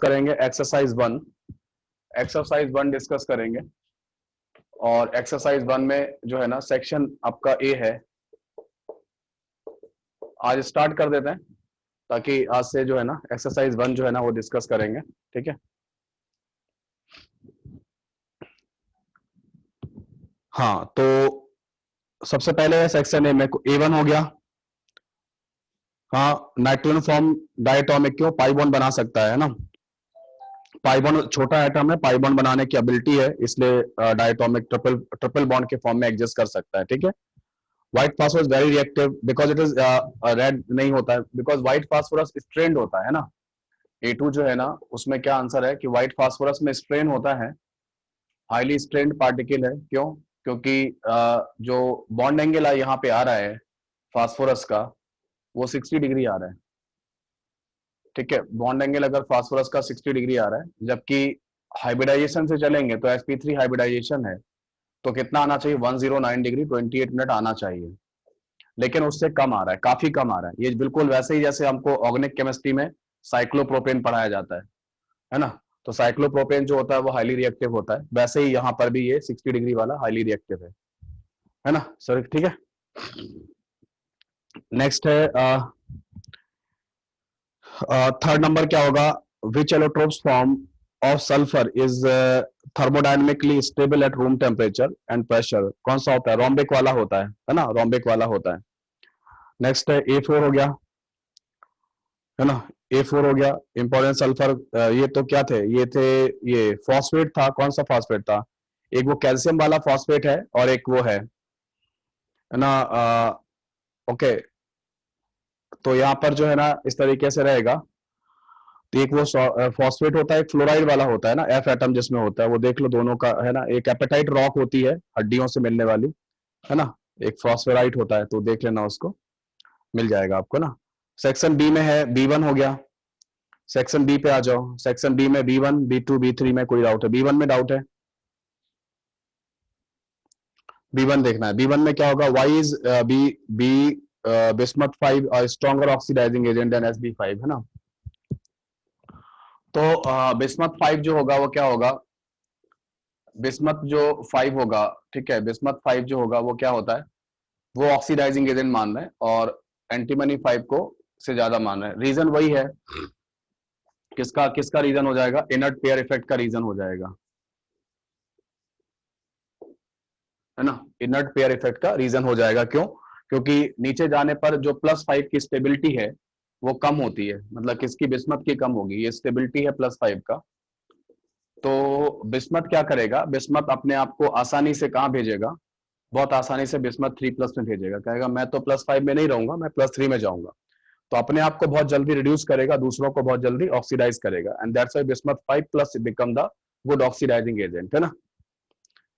करेंगे exercise 1। Exercise 1 discuss करेंगे और एक्सरसाइज 1 में जो है ना सेक्शन आपका ए है। आज स्टार्ट कर देते हैं ताकि आज से जो है ना एक्सरसाइज 1 जो है ना वो डिस्कस करेंगे। ठीक है, हाँ तो सबसे पहले सेक्शन ए में A1 हो गया। हाँ, नाइट्रोजन फॉर्म डायटोमिक क्यों पाई बॉन्ड बना सकता है ना। पाई बॉन्ड छोटा एटम है, पाई बॉन्ड बनाने की एबिलिटी है, इसलिए डायटोमिक ट्रिपल बॉन्ड के फॉर्म में एग्जिस्ट कर सकता है। ठीक है, white phosphorus very reactive because it is red नहीं होता है, बिकॉज व्हाइट फास्फोरस स्ट्रेन्ड होता है ना। A2 जो है ना उसमें क्या आंसर है कि व्हाइट फास्फोरस में स्ट्रेन होता है, हाईली स्ट्रेन्ड पार्टिकल है। क्यों? क्योंकि जो बॉन्ड एंगल यहाँ पे आ रहा है फास्फोरस का वो 60 डिग्री आ रहा है। ठीक है, बॉन्ड एंगल अगर फास्फोरस का 60 डिग्री आ रहा है, जबकि हाइब्रिडाइजेशन से चलेंगे तो sp3 हाइब्रिडाइजेशन है तो कितना आना चाहिए 109 डिग्री 28 मिनट आना चाहिए, लेकिन उससे कम आ रहा है, काफी कम आ रहा है। ये बिल्कुल वैसे ही जैसे हमको ऑर्गेनिक केमिस्ट्री में साइक्लोप्रोपेन पढ़ाया जाता है ना। तो साइक्लोप्रोपेन जो होता है वो हाईली रिएक्टिव होता है, वैसे ही यहाँ पर भी ये 60 डिग्री वाला हाईली रिएक्टिव है ना सर। ठीक है, नेक्स्ट है थर्ड नंबर क्या होगा, which allotropes form of sulphur is thermodynamically stable at room temperature and pressure. कौन सा होता है? रोम्बिक वाला होता है ना, रोम्बिक वाला होता है। नेक्स्ट है A4 हो गया, है ना। A4 हो गया, इंपॉर्टेंट सल्फर। ये तो क्या थे? ये थे, ये फॉस्फेट था। कौन सा फॉस्फेट था? एक वो कैल्शियम वाला फॉस्फेट है और एक वो है ना। ओके, तो यहाँ पर जो है ना इस तरीके से रहेगा। तो एक वो फॉस्फेट होता है, एक फ्लोराइड वाला होता है ना, F एटम जिसमें होता है, वो देख लो दोनों का है ना। एक एपेटाइट रॉक होती है हड्डियों से मिलने वाली, है ना। एक फॉस्फेराइट होता है, तो देख लेना उसको, मिल जाएगा आपको ना। सेक्शन बी में है B1 हो गया। सेक्शन बी पे आ जाओ। सेक्शन बी में B1 B2 B3 में कोई डाउट है? B1 में डाउट है? B1 देखना है। B1 में क्या होगा? Why is B bismuth 5 stronger oxidising agent than Sb5, है ना। तो बिस्मथ 5 जो होगा वो क्या होगा? बिस्मथ जो 5 होगा, ठीक है, बिस्मथ 5 जो होगा वो क्या होता है? वो ऑक्सीडाइजिंग एजेंट मान रहे हैं और एंटीमनी 5 को से ज्यादा मान रहे हैं। रीजन वही है, किसका किसका रीजन हो जाएगा? इनर्ट पेयर इफेक्ट का रीजन हो जाएगा, है ना। इनर्ट पेयर इफेक्ट का रीजन हो जाएगा। क्यों? क्योंकि नीचे जाने पर जो +5 की स्टेबिलिटी है वो कम होती है, मतलब किसकी? बिस्मथ की कम होगी। ये स्टेबिलिटी है +5 का, तो बिस्मथ क्या करेगा? बिस्मथ अपने आप को आसानी से कहाँ भेजेगा? बहुत आसानी से बिस्मथ 3+ में भेजेगा। कहेगा मैं तो +5 में नहीं रहूंगा, मैं +3 में जाऊंगा। तो अपने आप को बहुत जल्दी रिड्यूस करेगा, दूसरों को बहुत जल्दी ऑक्सीडाइज करेगा, and that's why bismuth 5+ become the good oxidising agent, है ना।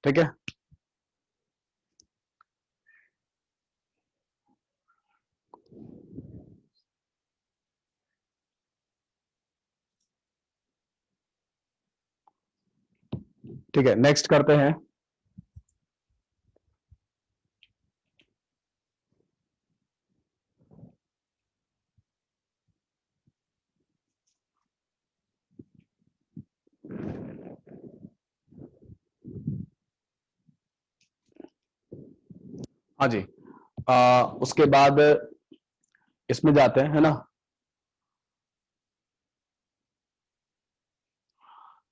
ठीक है, ठीक है, नेक्स्ट करते हैं। हाँ जी, उसके बाद इसमें जाते हैं, है ना।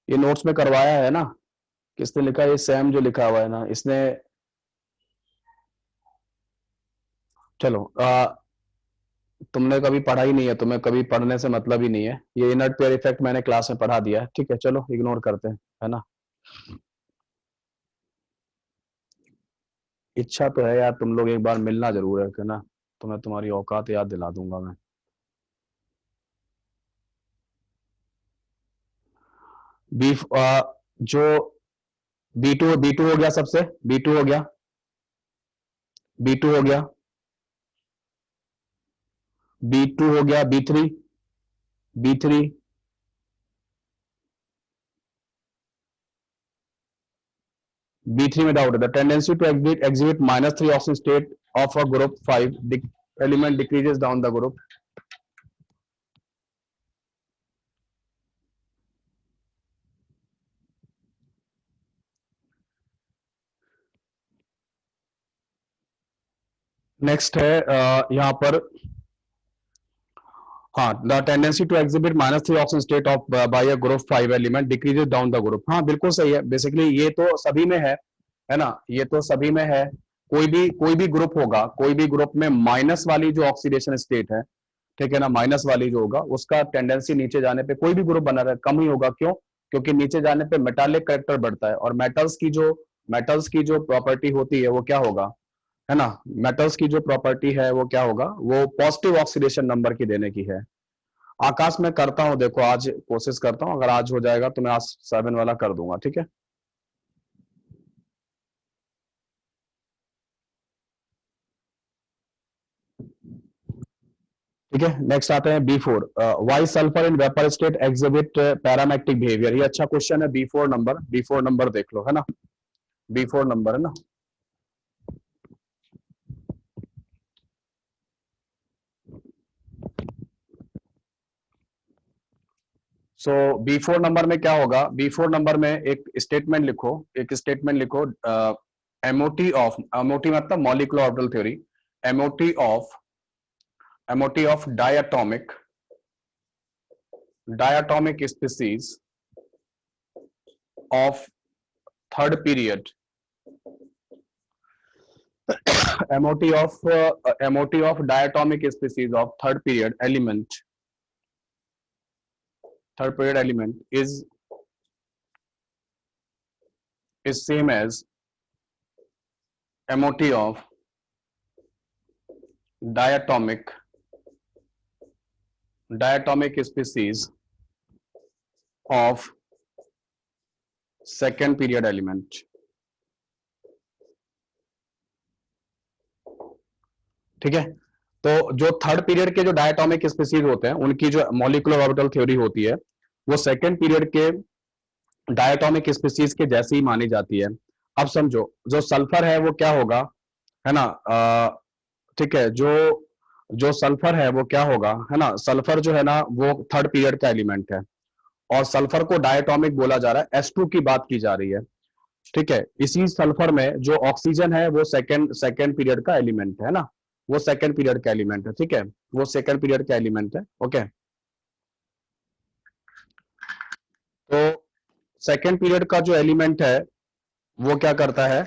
ये नोट्स में करवाया है ना, किसने लिखा? ये सैम जो लिखा हुआ है ना इसने। चलो, तुमने कभी पढ़ा ही नहीं है, तुम्हें कभी पढ़ने से मतलब ही नहीं है। ये इनर्ट पेयर इफेक्ट मैंने क्लास में पढ़ा दिया है, ठीक है, चलो इग्नोर करते हैं, है ना। इच्छा तो है यार, तुम लोग एक बार मिलना जरूर है ना। तुम्हें तुम्हारी औकात याद दिला दूंगा मैं। बीफ जो बी टू हो गया, सबसे B2 हो गया, B2 हो गया, B2 हो गया, B3 B3 में डाउट है। The tendency to exhibit -3 oxygen state of a group 5 element decreases down the group. Next है यहाँ पर, हाँ, the tendency to exhibit -3 oxygen state of by a group 5 element decreases down the group. हाँ बिल्कुल सही है, basically ये तो सभी में है ना, ये तो सभी में है। कोई भी ग्रुप होगा, कोई भी ग्रुप में माइनस वाली जो ऑक्सीडेशन स्टेट है, ठीक है ना, माइनस वाली जो होगा उसका टेंडेंसी नीचे जाने पे, कोई भी ग्रुप बना रहे कम ही होगा। क्यों? क्योंकि नीचे जाने पे मेटालिक करेक्टर बढ़ता है, और मेटल्स की जो प्रॉपर्टी होती है वो क्या होगा, है ना, मेटल्स की जो प्रॉपर्टी है वो क्या होगा, वो पॉजिटिव ऑक्सीडेशन नंबर की देने की है। आकाश मैं करता हूं, देखो आज कोशिश करता हूं, अगर आज हो जाएगा तो मैं आज 7 वाला कर दूंगा, ठीक है। ठीक है, नेक्स्ट आते हैं B4। Why sulphur in vapour state exhibit paramagnetic behaviour. ये अच्छा क्वेश्चन है। बी फोर नंबर देख लो, है ना, B4 नंबर है ना। सो B4 नंबर में क्या होगा, B4 नंबर में एक स्टेटमेंट लिखो, एमओटी मतलब molecular orbital theory, MOT of diatomic species of third period, MOT of diatomic species of third period element is same as MOT of diatomic species of second period element। ठीक है, तो जो third period के जो diatomic species होते हैं उनकी जो मॉलिक्यूलर ऑर्बिटल थ्योरी होती है वो सेकेंड पीरियड के डायटोमिक स्पीसीज के जैसी ही मानी जाती है। अब समझो, जो सल्फर है वो क्या होगा, है ना, ठीक है, जो जो सल्फर है वो क्या होगा, है ना, सल्फर जो है ना वो थर्ड पीरियड का एलिमेंट है, और सल्फर को डायटोमिक बोला जा रहा है, S2 की बात की जा रही है। ठीक है, इसी सल्फर में जो ऑक्सीजन है वो सेकेंड पीरियड का एलिमेंट है ना, वो सेकेंड पीरियड का एलिमेंट है। ठीक है, वो सेकेंड पीरियड का एलिमेंट है। ओके, तो सेकेंड पीरियड का जो एलिमेंट है वो क्या करता है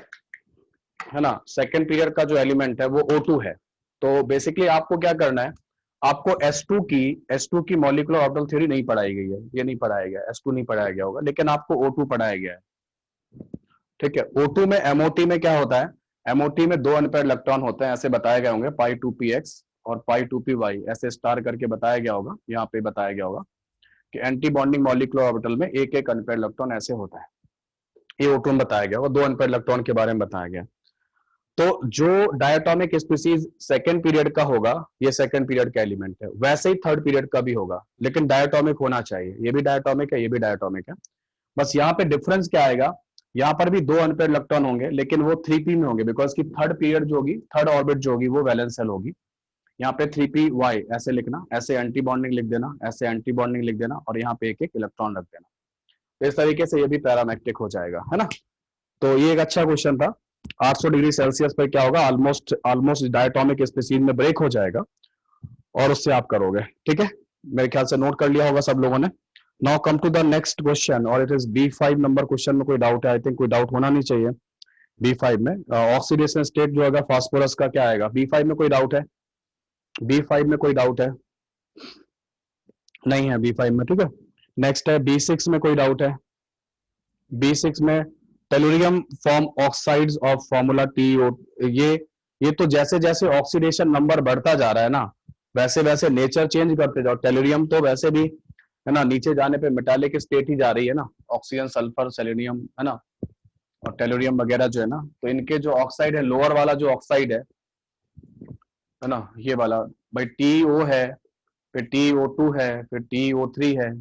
ना, सेकेंड पीरियड का जो एलिमेंट है वो O2 है। तो बेसिकली आपको क्या करना है, आपको S2 की मॉलिक्यूलर ऑर्बिटल थ्योरी नहीं पढ़ाई गई है, ये नहीं पढ़ाया गया, S2 नहीं पढ़ाया गया होगा, लेकिन आपको O2 पढ़ाया गया है। ठीक है, O2 में MOT में क्या होता है, MOT में 2 अनपेयर्ड इलेक्ट्रॉन होते हैं, ऐसे बताए गए होंगे, π2px और π2py, ऐसे स्टार करके बताया गया होगा, यहाँ पे बताया गया होगा कि एंटी बॉन्डिंग मॉलिक्यूलर ऑर्बिटल में एक एक अनपेयर्ड इलेक्ट्रॉन ऐसे होता है। ये O2 में बताया गया होगा, 2 अनपेयर्ड इलेक्ट्रॉन के बारे में बताया गया। तो जो डायटोमिक स्पीसीज सेकेंड पीरियड का होगा ये सेकेंड पीरियड का एलिमेंट है, वैसे ही थर्ड पीरियड का भी होगा, लेकिन डायटोमिक होना चाहिए। ये भी डायटोमिक है, ये भी डायटोमिक है। बस यहाँ पे डिफरेंस क्या आएगा, यहाँ पर भी 2 अनपेयर्ड इलेक्ट्रॉन होंगे, लेकिन वो 3p में होंगे, बिकॉज की थर्ड पीरियड जो होगी, थर्ड ऑर्बिट जो होगी वो वैलेंस शेल होगी। यहाँ पे 3py ऐसे लिखना, ऐसे एंटी बॉन्डिंग लिख देना, ऐसे एंटी बॉन्डिंग लिख देना, और यहाँ पे एक एक इलेक्ट्रॉन रख देना। तो इस तरीके से ये भी पैरामेट्रिक हो जाएगा, है ना। तो ये एक अच्छा क्वेश्चन था। 800 डिग्री सेल्सियस पर क्या होगा, ऑलमोस्ट डायटोमिक स्पीसीज में ब्रेक हो जाएगा, और उससे आप करोगे। ठीक है, मेरे ख्याल से नोट कर लिया होगा सब लोगों ने। Now come to the next question, और it is B5 number question में कोई डाउट है? आई थिंक कोई डाउट होना नहीं चाहिए। B5 में ऑक्सीडेशन स्टेट जो होगा फास्फोरस का क्या आएगा? B5 में कोई डाउट है? B5 में कोई डाउट है? नहीं है B5 में, ठीक है। नेक्स्ट है B6 में कोई डाउट है? B6 में tellurium form oxides of formula TO। ये तो जैसे जैसे ऑक्सीडेशन नंबर बढ़ता जा रहा है ना, वैसे वैसे नेचर चेंज करते जाओ। टेलुरियम तो वैसे भी, है ना, नीचे जाने पे मेटालिक स्टेट ही जा रही है ना, ऑक्सीजन, सल्फर, सेलेनियम, है ना, और टेलुरियम वगैरह जो है ना, तो इनके जो ऑक्साइड है, लोअर वाला जो ऑक्साइड है ना, ये वाला भाई TO है, फिर TO2 है, फिर TO3 है,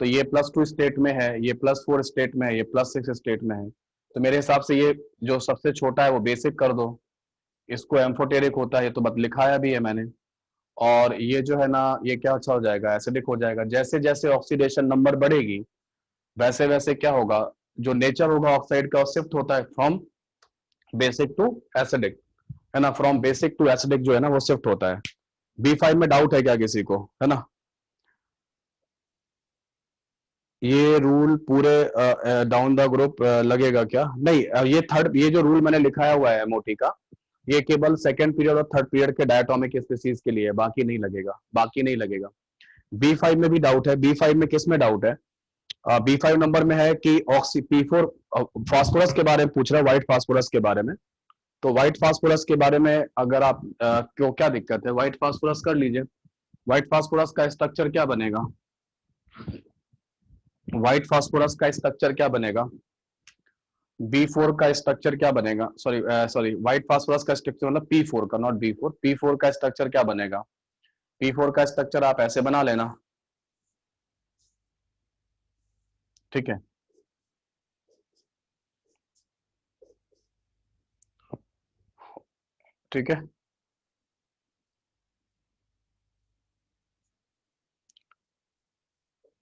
तो ये +2 स्टेट में है, ये +4 स्टेट में है, ये +6 स्टेट में है। तो मेरे हिसाब से ये जो सबसे छोटा है वो बेसिक कर दो, इसको एम्फोटेरिक होता है, ये तो लिखाया भी है मैंने। और ये जो है ना, ये क्या अच्छा हो जाएगा, एसिडिक हो जाएगा। जैसे जैसे ऑक्सीडेशन नंबर बढ़ेगी वैसे वैसे क्या होगा, जो नेचर होगा ऑक्साइड का शिफ्ट होता है फ्रॉम बेसिक टू एसिडिक। है ना, फ्रॉम बेसिक टू एसिडिक जो है ना वो शिफ्ट होता है। B5 में डाउट है क्या किसी को, है ना? ये रूल पूरे डाउन द ग्रुप लगेगा क्या? नहीं, ये थर्ड, ये जो रूल मैंने लिखाया हुआ है मोटी का, ये केवल सेकंड पीरियड और थर्ड पीरियड के डायटोमिक स्पीसीज के लिए है, बाकी नहीं लगेगा, बाकी नहीं लगेगा। B5 में भी डाउट है। B5 में किस में डाउट है? B5 नंबर में है कि ऑक्सी P4 फास्फोरस के बारे में पूछ रहा है, व्हाइट फास्फोरस के बारे में। तो व्हाइट फास्फोरस के बारे में अगर आप क्यों, क्या दिक्कत है? व्हाइट फास्फोरस कर लीजिए। व्हाइट फास्फोरस का स्ट्रक्चर क्या बनेगा? व्हाइट फास्फोरस का स्ट्रक्चर क्या बनेगा? B4 का स्ट्रक्चर क्या बनेगा? सॉरी सॉरी, व्हाइट फास्फोरस का स्ट्रक्चर मतलब P4 का, नॉट B4। P4 का स्ट्रक्चर क्या बनेगा? P4 का स्ट्रक्चर आप ऐसे बना लेना, ठीक है? ठीक है,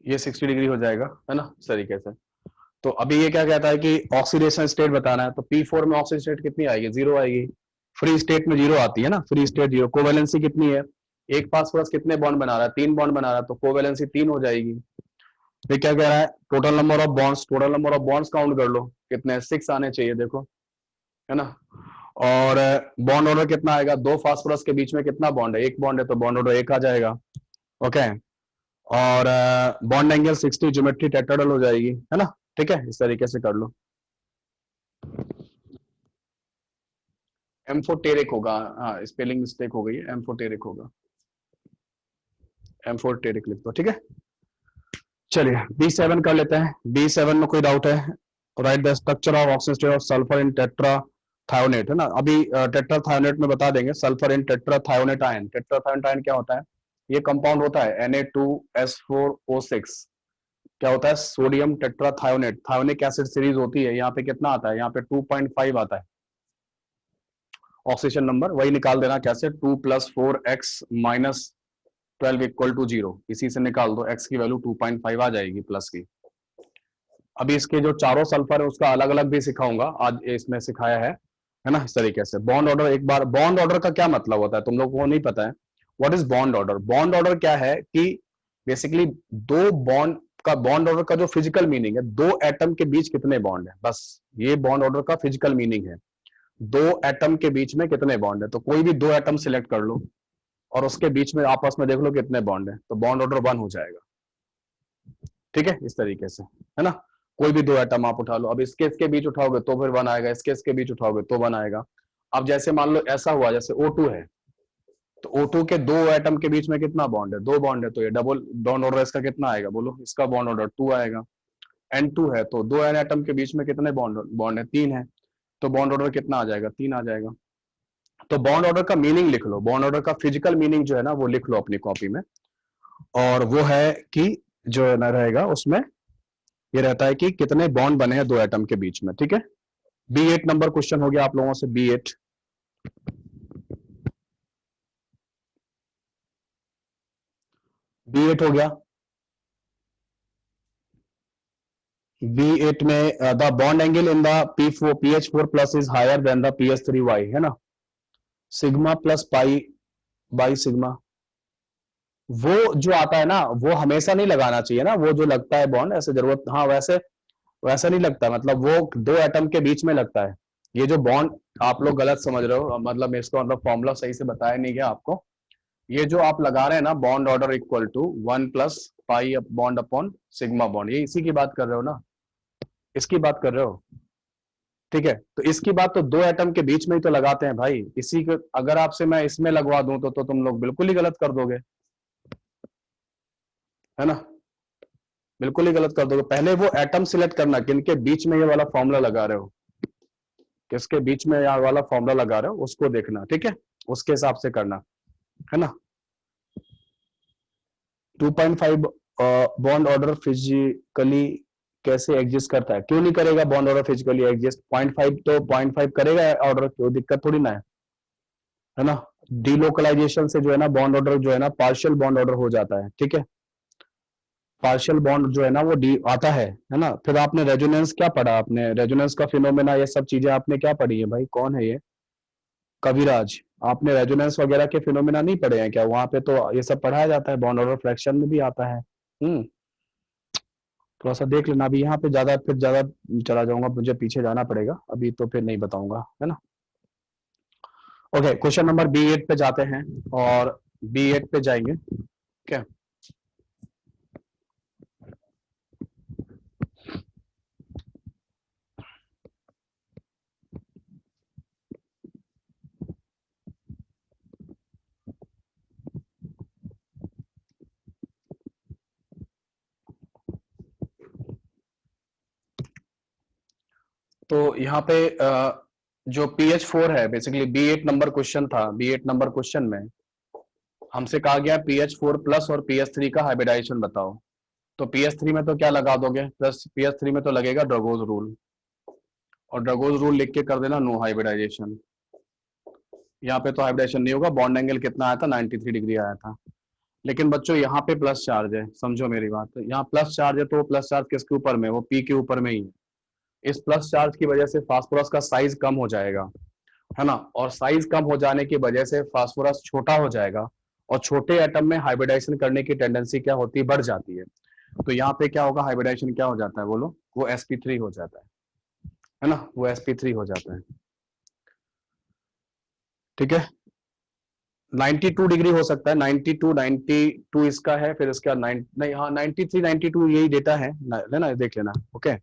ये 60 डिग्री हो जाएगा, है ना, इस तरीके से। तो अभी ये क्या कहता है कि ऑक्सीडेशन स्टेट बताना है, तो P4 में ऑक्सीडेशन स्टेट कितनी आएगी? जीरो आएगी। फ्री स्टेट में जीरो आती है ना, फ्री स्टेट जीरो। कोवेलेंसी कितनी है? एक फास्फोरस कितने बॉन्ड बना रहा है? 3 बॉन्ड बना रहा है, तो कोवेलेंसी 3 हो जाएगी। ये क्या कह रहा है? Total number of bonds, total number of bonds count कर लो, कितने? 6 आने चाहिए, देखो, है ना। और बॉन्ड ऑर्डर कितना आएगा? 2 फास्फोरस के बीच में कितना बॉन्ड है? 1 बॉन्ड है, तो बॉन्ड ऑर्डर 1 आ जाएगा। ओके। और बॉन्ड एंगल 60, ज्योमेट्री टेट्राहेड्रल हो जाएगी, है ना। ठीक है, इस तरीके से कर लो। एम्फोटेरिक होगा, हाँ, स्पेलिंग मिस्टेक हो गई है, एम्फोटेरिक होगा। एम्फोटेरिक लिख दो, ठीक है। चलिए B7 कर लेते हैं। B7 में कोई डाउट है? Right the structure of oxygen state of sulphur in tetrathionate, है ना। अभी टेट्राथायोनेट में बता देंगे, sulphur in tetrathionate ion. Tetrathionate ion क्या होता है? ये कंपाउंड होता है Na2S4O6। क्या होता है? Sodium tetrathionate, thionic acid series होती है। यहाँ पे कितना आता है? यहाँ पे 2.5 आता है ऑक्सीजन नंबर। वही निकाल देना कैसे, 2 + 4x - 12 = 0। इसी से निकाल दो, x की वैल्यू 2.5 आ जाएगी प्लस की। अभी इसके जो चारों सल्फर है उसका अलग अलग भी सिखाऊंगा, आज इसमें सिखाया है ना, इस तरीके से। बॉन्ड ऑर्डर, एक बार बॉन्ड ऑर्डर का क्या मतलब होता है तुम लोगों को नहीं पता है? What is bond order? Bond order क्या है कि बेसिकली दो बॉन्ड का, बॉन्ड ऑर्डर का जो फिजिकल मीनिंग है, दो एटम के बीच कितने बॉन्ड है, बस ये बॉन्ड ऑर्डर का फिजिकल मीनिंग है। दो एटम के बीच में कितने बॉन्ड है, तो कोई भी दो एटम सिलेक्ट कर लो और उसके बीच में आपस में देख लो कितने बॉन्ड है, तो बॉन्ड ऑर्डर 1 हो जाएगा। ठीक है, इस तरीके से, है ना। कोई भी दो एटम आप उठा लो, अब इसके इसके बीच उठाओगे तो फिर 1 आएगा, इसके इसके बीच उठाओगे तो 1 आएगा। अब जैसे मान लो ऐसा हुआ, जैसे O2 है, तो O2 के दो एटम के बीच में कितना बॉन्ड है? 2 बॉन्ड है, तो ये डबल बॉन्ड ऑर्डर इसका कितना आएगा बोलो? इसका बॉन्ड ऑर्डर 2 आएगा। N2 है, तो दो एन एटम के बीच में कितने बॉन्ड बॉन्ड है? 3 है, तो बॉन्ड ऑर्डर कितना आ जाएगा? 3 आ जाएगा। तो बॉन्ड ऑर्डर का मीनिंग लिख लो, बॉन्ड ऑर्डर का फिजिकल मीनिंग जो है ना वो लिख लो अपनी कॉपी में। और वो है कि जो है ना रहेगा उसमें ये रहता है कि कितने बॉन्ड बने हैं दो एटम के बीच में। ठीक है, B8 नंबर क्वेश्चन हो गया आप लोगों से। B8 B8 हो गया। B8 में the bond angle in the P4 PH4 plus is higher than the PH3Y, है ना। Sigma plus pi by sigma, वो जो आता है ना वो हमेशा नहीं लगाना चाहिए ना, वो जो लगता है बॉन्ड ऐसे जरूरत, हाँ वैसे वैसा नहीं लगता, मतलब वो दो एटम के बीच में लगता है। ये जो बॉन्ड आप लोग गलत समझ रहे हो, मतलब इसका मतलब फॉर्मूला सही से बताया नहीं गया आपको। ये जो आप लगा रहे हैं ना, bond order equal to 1 plus pi bond upon sigma bond, ये इसी की बात कर रहे हो ना, इसकी बात कर रहे हो। ठीक है, तो इसकी बात तो दो एटम के बीच में ही तो लगाते हैं भाई, इसी को अगर आपसे मैं इसमें लगवा दूं तो तुम लोग बिल्कुल ही गलत कर दोगे, है ना, बिल्कुल ही गलत कर दोगे। पहले वो एटम सिलेक्ट करना किनके बीच में ये वाला फॉर्मूला लगा रहे हो, किसके बीच में यहाँ वाला फॉर्मूला लगा रहे हो उसको देखना, ठीक है, उसके हिसाब से करना, है ना। 2.5 बॉन्ड ऑर्डर फिजिकली कैसे एग्जिस्ट करता है? क्यों नहीं करेगा बॉन्ड ऑर्डर फिजिकली एग्जिस्ट? 0.5 तो 0.5 करेगा ऑर्डर, कोई दिक्कत थोड़ी ना है ना। डीलोकलाइजेशन से जो है ना बॉन्ड ऑर्डर जो है ना पार्शियल बॉन्ड ऑर्डर हो जाता है, ठीक है। पार्शियल बॉन्ड जो है ना वो डी आता है ना। फिर आपने रेजोनेंस क्या पढ़ा? आपने रेजोनेंस का फिनोमेना, ये सब चीजें आपने क्या पढ़ी है भाई? कौन है ये? कविराज, आपने रेजोनेंस वगैरह के फिनोमेना नहीं पढ़े हैं क्या? वहां पे तो ये सब पढ़ाया जाता है, बॉन्ड ऑर्डर फ्रैक्शन में भी आता है। थोड़ा सा देख लेना। अभी यहाँ पे ज्यादा फिर ज्यादा चला जाऊंगा, मुझे पीछे जाना पड़ेगा, अभी तो फिर नहीं बताऊंगा, है ना। ओके, क्वेश्चन नंबर B8 पे जाते हैं, और B8 पे जाएंगे। ओके, तो यहाँ पे जो PH4 है, बेसिकली B8 नंबर क्वेश्चन था। B8 नंबर क्वेश्चन में हमसे कहा गया PH4 प्लस और PH3 का हाइब्रिडाइजेशन बताओ। तो PH3 में तो क्या लगा दोगे? प्लस PH3 में तो लगेगा ड्रगोज रूल, और ड्रगोज रूल लिख के कर देना नो हाइब्रिडाइजेशन। यहाँ पे तो हाइब्रिडेशन नहीं होगा। बॉन्ड एंगल कितना आया था? 93 डिग्री आया था। लेकिन बच्चों यहाँ पे प्लस चार्ज है, समझो मेरी बात। यहाँ प्लस चार्ज है, तो वो प्लस चार्ज किसके ऊपर में? वो पी के ऊपर में ही है। इस प्लस चार्ज की वजह से फास्फोरस का साइज कम हो जाएगा, है ना। और साइज कम हो जाने की वजह से फास्फोरस छोटा हो जाएगा, और छोटे एटम में हाइब्रिडाइजेशन करने की टेंडेंसी क्या होती है? बढ़ जाती है। तो यहाँ पे क्या होगा? हाइब्रिडाइजेशन क्या हो जाता है बोलो? वो sp3 हो जाता है ना। वो sp3 हो जाता है, ठीक है। 92 डिग्री हो सकता है, 92 इसका है, फिर इसका नहीं, हाँ 93 92 यही डेटा है ना, देख लेना। Okay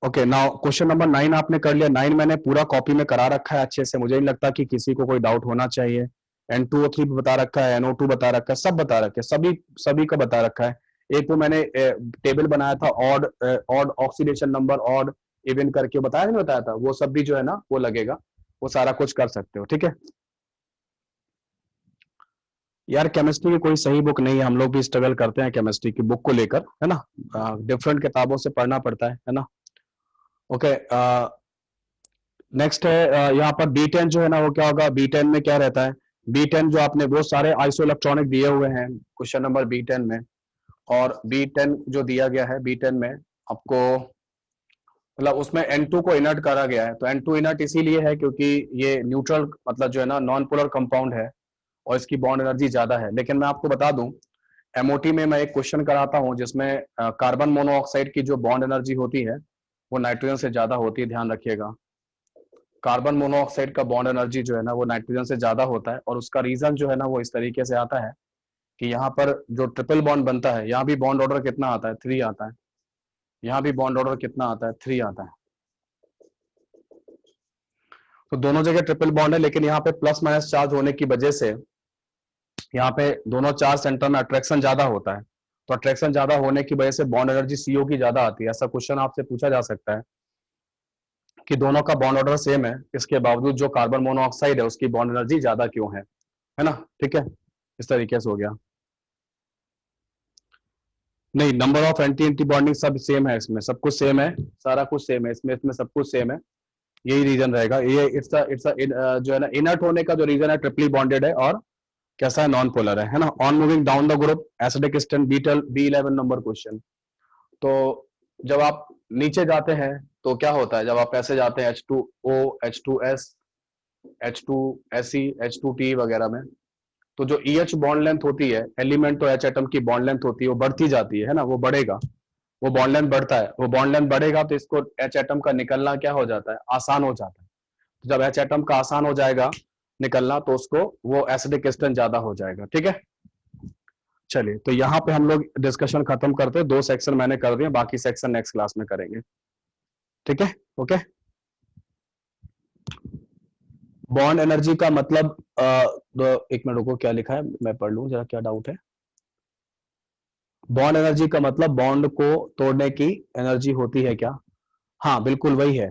okay, now question number 9 आपने कर लिया। 9 मैंने पूरा कॉपी में करा रखा है अच्छे से, मुझे नहीं लगता कि किसी को कोई डाउट होना चाहिए। N2O3 बता रखा है, NO2 बता रखा है, सब बता रखा है, सभी सभी का बता रखा है। एक वो मैंने टेबल बनाया था, odd odd oxidation number, odd even करके बताया नहीं, बताया था, वो सब भी जो है ना वो लगेगा। वो सारा कुछ कर सकते हो, ठीक है। यार केमिस्ट्री की कोई सही बुक नहीं है, हम लोग भी स्ट्रगल करते हैं केमिस्ट्री की बुक को लेकर, है ना। डिफरेंट किताबों से पढ़ना पड़ता है ना। ओके, नेक्स्ट है यहाँ पर B10 जो है ना, वो क्या होगा? B10 में क्या रहता है? B10 जो आपने वो सारे आइसो इलेक्ट्रॉनिक दिए हुए हैं क्वेश्चन नंबर B10 में। और B10 जो दिया गया है B10 में आपको, मतलब उसमें N2 को इनर्ट करा गया है। तो N2 इनर्ट इसीलिए है क्योंकि ये न्यूट्रल, मतलब जो है ना नॉन पोलर कंपाउंड है, और इसकी बॉन्ड एनर्जी ज्यादा है। लेकिन मैं आपको बता दूं, MOT में मैं एक क्वेश्चन कराता हूं जिसमें कार्बन मोनोऑक्साइड की जो बॉन्ड एनर्जी होती है वो नाइट्रोजन से ज्यादा होती है, ध्यान रखिएगा। कार्बन मोनोऑक्साइड का बॉन्ड एनर्जी जो है ना वो नाइट्रोजन से ज्यादा होता है, और उसका रीजन जो है ना वो इस तरीके से आता है कि यहाँ पर जो ट्रिपल बॉन्ड बनता है, यहाँ भी बॉन्ड ऑर्डर कितना आता है? 3 आता है। यहाँ भी बॉन्ड ऑर्डर कितना आता है? 3 आता है। तो दोनों जगह ट्रिपल बॉन्ड है, लेकिन यहाँ पे प्लस माइनस चार्ज होने की वजह से यहाँ पे दोनों चार्ज सेंटर में अट्रैक्शन ज्यादा होता है। तो अट्रैक्शन ज्यादा होने की वजह से बॉन्ड एनर्जी CO की ज्यादा आती है। ऐसा क्वेश्चन आपसे पूछा जा सकता है कि दोनों का बॉन्ड ऑर्डर सेम है, इसके बावजूद जो कार्बन मोनोऑक्साइड है उसकी बॉन्ड एनर्जी ज्यादा क्यों है ना। ठीक है, इस तरीके से हो गया। नहीं, number of anti anti bonding सब सेम है, इसमें सब कुछ सेम है, सारा कुछ सेम है, इसमें इसमें सब कुछ सेम है। यही रीजन रहेगा। ये इट्स जो है ना इनर्ट होने का जो रीजन है, ट्रिपली बॉन्डेड है, और कैसा है? नॉन पोलर है ना। On moving down the group acidic stand B11 number question. तो जब आप नीचे जाते हैं तो क्या होता है? जब आप ऐसे जाते हैं H2O, H2S, H2Se, H2T वगैरह में, तो जो EH बॉन्ड लेंथ होती है, एलिमेंट तो H एटम की बॉन्ड लेंथ होती है, वो बढ़ती जाती है ना, वो बढ़ेगा। वो बॉन्ड लेंथ बढ़ता है, वो बॉन्ड लेंथ बढ़ेगा तो इसको H एटम का निकलना क्या हो जाता है? आसान हो जाता है। तो जब H एटम का आसान हो जाएगा निकलना, तो उसको वो एसिडिक स्ट्रेंथ ज्यादा हो जाएगा, ठीक है। चलिए, तो यहाँ पे हम लोग डिस्कशन खत्म करते हैं। 2 सेक्शन मैंने कर दिए, बाकी सेक्शन नेक्स्ट क्लास में करेंगे, ठीक है। ओके, बॉन्ड एनर्जी का मतलब एक मिनट रुको, क्या लिखा है मैं पढ़ लूं जरा, क्या डाउट है। बॉन्ड एनर्जी का मतलब बॉन्ड को तोड़ने की एनर्जी होती है क्या? हाँ बिल्कुल वही है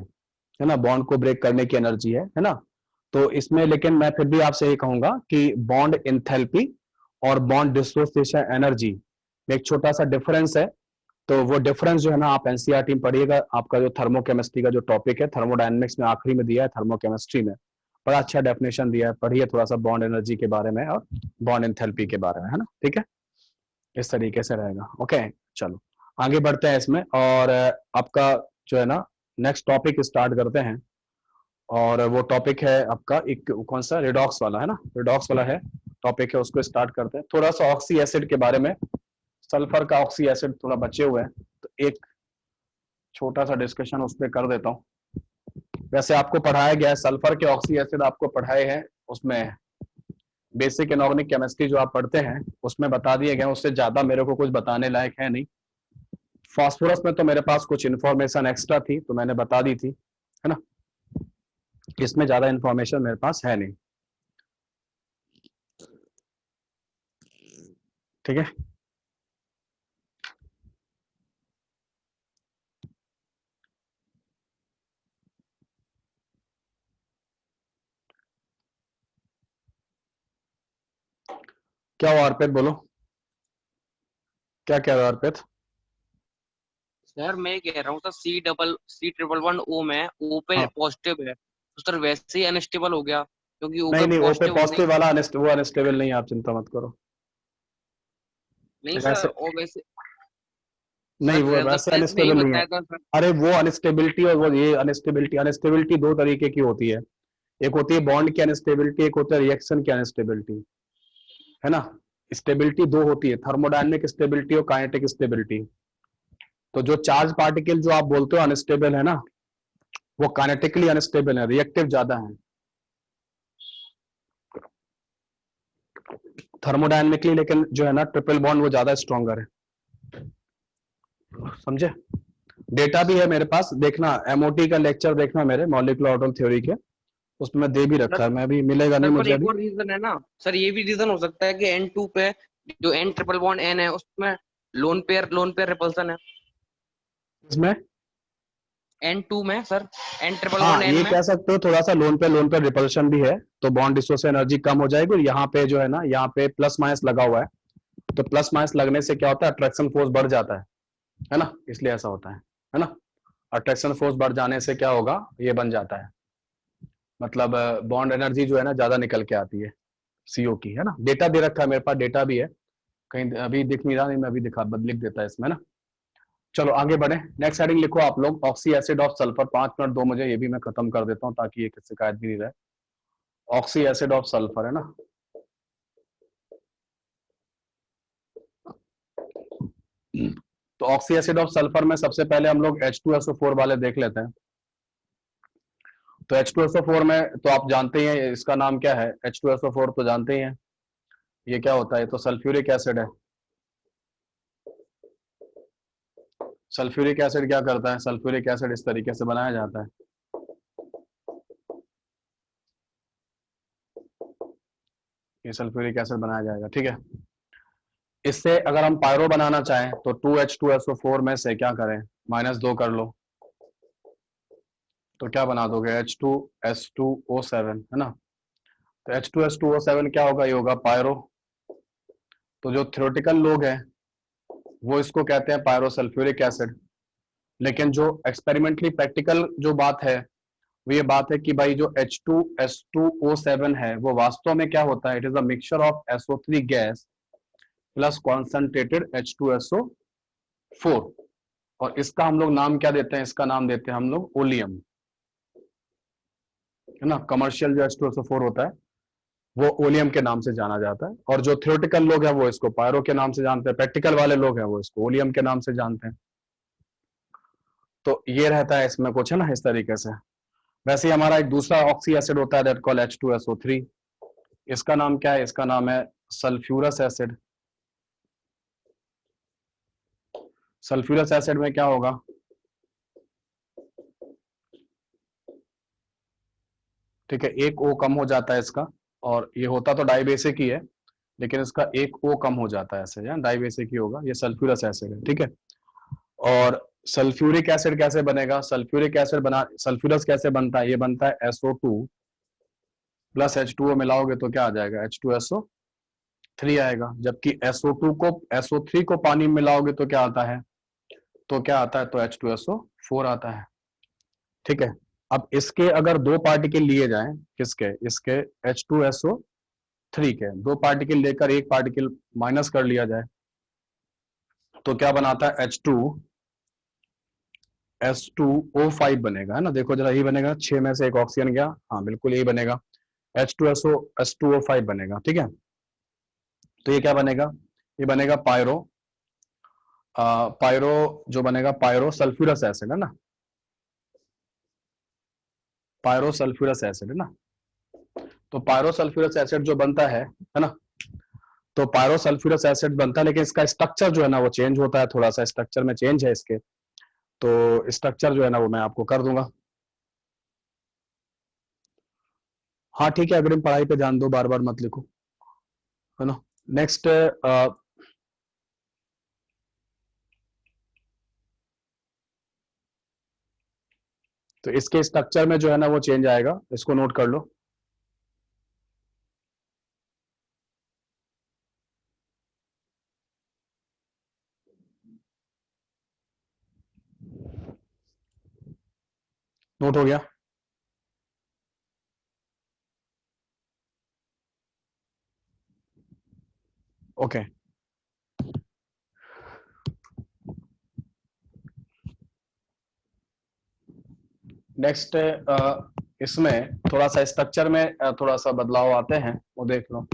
ना, बॉन्ड को ब्रेक करने की एनर्जी है ना। तो इसमें लेकिन मैं फिर भी आपसे ये कहूंगा कि बॉन्ड इंथैल्पी और बॉन्ड डिसोसिएशन एनर्जी में एक छोटा सा डिफरेंस है। तो वो डिफरेंस जो है ना, आप एनसीईआरटी में पढ़िएगा। आपका जो थर्मोकेमिस्ट्री का जो टॉपिक है, थर्मोडायनेमिक्स में आखिरी में दिया है, थर्मोकेमिस्ट्री में बड़ा अच्छा डेफिनेशन दिया है, पढ़िए थोड़ा सा बॉन्ड एनर्जी के बारे में और बॉन्ड एंथैल्पी के बारे में, है ना। ठीक है, इस तरीके से रहेगा। ओके, चलो आगे बढ़ते हैं इसमें, और आपका जो है ना नेक्स्ट टॉपिक स्टार्ट करते हैं। और वो टॉपिक है आपका एक कौन सा, रिडॉक्स वाला है ना, रिडॉक्स वाला है टॉपिक है, उसको स्टार्ट करते हैं। थोड़ा सा ऑक्सी एसिड के बारे में, सल्फर का ऑक्सी एसिड थोड़ा बचे हुए हैं, तो एक छोटा सा डिस्कशन उस पर कर देता हूँ। वैसे आपको पढ़ाया गया है सल्फर के ऑक्सी एसिड, आपको पढ़ाए हैं उसमें बेसिक इनऑर्गेनिक केमिस्ट्री जो आप पढ़ते हैं उसमें बता दिए गए, उससे ज्यादा मेरे को कुछ बताने लायक है नहीं। फास्फोरस में तो मेरे पास कुछ इन्फॉर्मेशन एक्स्ट्रा थी तो मैंने बता दी थी, है ना, इसमें ज्यादा इन्फॉर्मेशन मेरे पास है नहीं। ठीक है, क्या हुआ अर्पित, बोलो क्या कह रहा अर्पित। सर मैं कह रहा हूँ सर, C11 O में O पे हाँ, पॉजिटिव है तो सर वैसे ही अनस्टेबल हो गया, क्योंकि O नहीं पे नहीं, ओ पे पॉजिटिव होने। पॉजिटिव वाला वो अनस्टेबल नहीं है, आप चिंता मत करो। नहीं सर, वैसे और वैसे नहीं, सर वो वैसे रेजोनेंस में ही अनस्टेबल नहीं है। बताया था सर। अरे वो अनस्टेबिलिटी और वो ये अनस्टेबिलिटी, अनस्टेबिलिटी दो तरीके की होती है। एक होती है बॉन्ड की अनस्टेबिलिटी, एक होता है रिएक्शन की अनस्टेबिलिटी, है ना। स्टेबिलिटी दो होती है, थर्मोडायनेमिक स्टेबिलिटी और काइनेटिक स्टेबिलिटी। तो जो चार्ज पार्टिकल जो आप बोलते हो अनस्टेबल है ना, वो काइनेटिकली अनस्टेबल है, रिएक्टिव ज्यादा है। थर्मोडायनेमिकली लेकिन जो है ना ट्रिपल बॉन्ड वो ज्यादा स्ट्रॉन्गर है, समझे। डेटा भी है मेरे पास, देखना एमओटी का लेक्चर देखना मेरे मॉलिक्यूलर ऑर्बिटल थ्योरी के, उसमें दे भी रखा सर है, मैं भी मिलेगा नहीं सर पर मुझे एक अभी। और रीजन है ना सर, ये भी रीजन हो सकता है कि N2 पे जो N ट्रिपल बॉन्ड N है उसमें लोन पेयर रिपल्सन है। इसमें N2 में सर, N ट्रिपल हाँ बॉन्ड N ये में। कह सकते हो, थोड़ा सा लोन पे रिपल्शन भी है, तो बॉन्ड डिसोसिएशन एनर्जी कम हो जाएगी। और यहाँ पे जो है ना, यहाँ पे प्लस माइनस लगा हुआ है, तो प्लस माइनस लगने से क्या होता है, अट्रैक्शन फोर्स बढ़ जाता है ना, इसलिए ऐसा होता है ना। अट्रैक्शन फोर्स बढ़ जाने से क्या होगा, ये बन जाता है, मतलब बॉन्ड एनर्जी जो है ना ज्यादा निकल के आती है सीओ की, है ना। डेटा दे रखा है मेरे पास, डेटा भी है कहीं, अभी दिख नहीं रहा, नहीं मैं अभी दिखा लिख देता है इसमें ना। चलो आगे बढ़े, नेक्स्ट हेडिंग लिखो आप लोग, oxy acid of sulphur. 5 minute दो मुझे, ये भी मैं खत्म कर देता हूँ ताकि ये शिकायत भी नहीं रहे। ऑक्सी एसिड ऑफ सल्फर है ना, तो ऑक्सी एसिड ऑफ सल्फर में सबसे पहले हम लोग H2SO4 वाले देख लेते हैं। तो H2SO4 में तो आप जानते ही हैं इसका नाम क्या है, H2SO4 तो जानते ही हैं ये क्या होता है, तो सल्फ्यूरिक एसिड है। सल्फ्यूरिक एसिड क्या करता है, सल्फ्यूरिक एसिड इस तरीके से बनाया जाता है, ये सल्फ्यूरिक एसिड बनाया जाएगा, ठीक है। इससे अगर हम पायरो बनाना चाहें तो 2H2SO4 में से क्या करें, -2 कर लो, तो क्या बना दोगे, H2S2O7, है ना। तो H2S2O7 क्या होगा, ये होगा पायरो। तो जो थ्योरेटिकल लोग हैं वो इसको कहते हैं पायरो सल्फ्यूरिक एसिड, लेकिन जो एक्सपेरिमेंटली प्रैक्टिकल जो बात है वो ये बात है कि भाई जो H2S2O7 है वो वास्तव में क्या होता है, it is a mixture of SO3 gas plus concentrated H2SO4। और इसका हम लोग नाम क्या देते हैं, इसका नाम देते हैं हम लोग ओलियम, है ना। कमर्शियल जो H2SO4 होता है वो ओलियम के नाम से जाना जाता है, और जो थ्योरेटिकल लोग हैं वो इसको पायरो के नाम से जानते हैं, प्रैक्टिकल वाले लोग हैं वो इसको ओलियम के नाम से जानते हैं। तो ये रहता है इसमें कुछ, है ना, इस तरीके से। वैसे ही हमारा एक दूसरा ऑक्सी एसिड होता है दैट कॉल H2SO3, इसका नाम क्या है, इसका नाम है सल्फ्यूरस एसिड। सल्फ्यूरस एसिड में क्या होगा, ठीक है, एक ओ कम हो जाता है इसका, और ये होता तो डाइबेसिक ही है लेकिन इसका एक ओ कम हो जाता है ऐसे, डाइबेसिक ही होगा, ये सल्फ्यूरस एसिड है, ठीक है। और सल्फ्यूरिक एसिड कैसे बनेगा, सल्फ्यूरिक एसिड बना, सल्फ्यूरस कैसे बनता है, ये बनता है SO2 प्लस H2O मिलाओगे तो क्या आ जाएगा, H2SO3 आएगा। जबकि SO2 को SO3 को पानी में मिलाओगे तो क्या आता है, तो क्या आता है, तो H2SO4 आता है, ठीक है। अब इसके अगर दो पार्टिकल लिए जाएं, किसके, इसके H2SO3 के दो पार्टिकल लेकर एक पार्टिकल माइनस कर लिया जाए तो क्या बनाता है, H2O5 बनेगा, है ना। देखो जरा, ये बनेगा, 6 में से एक ऑक्सीजन गया, हाँ बिल्कुल यही बनेगा, H2SO2O5 बनेगा, ठीक है। तो ये क्या बनेगा, ये बनेगा पायरो, पायरो जो बनेगा, पायरो सल्फ्यूरस एसिड, है ना, पायरो सल्फ्यूरस एसिड, है ना। तो पायरो सल्फ्यूरस एसिड जो बनता है ना, तो पायरो सल्फ्यूरस एसिड बनता है, लेकिन इसका स्ट्रक्चर जो है ना वो चेंज होता है, थोड़ा सा स्ट्रक्चर में चेंज है इसके, तो स्ट्रक्चर जो है ना वो मैं आपको कर दूंगा। हाँ ठीक है, अग्रिम पढ़ाई पे ध्यान दो, बार बार मत लिखो, है ना। नेक्स्ट, तो इसके स्ट्रक्चर में जो है ना वो चेंज आएगा, इसको नोट कर लो। नोट हो गया, ओके। नेक्स्ट, इसमें थोड़ा सा स्ट्रक्चर में थोड़ा सा बदलाव आते हैं, वो देख लो।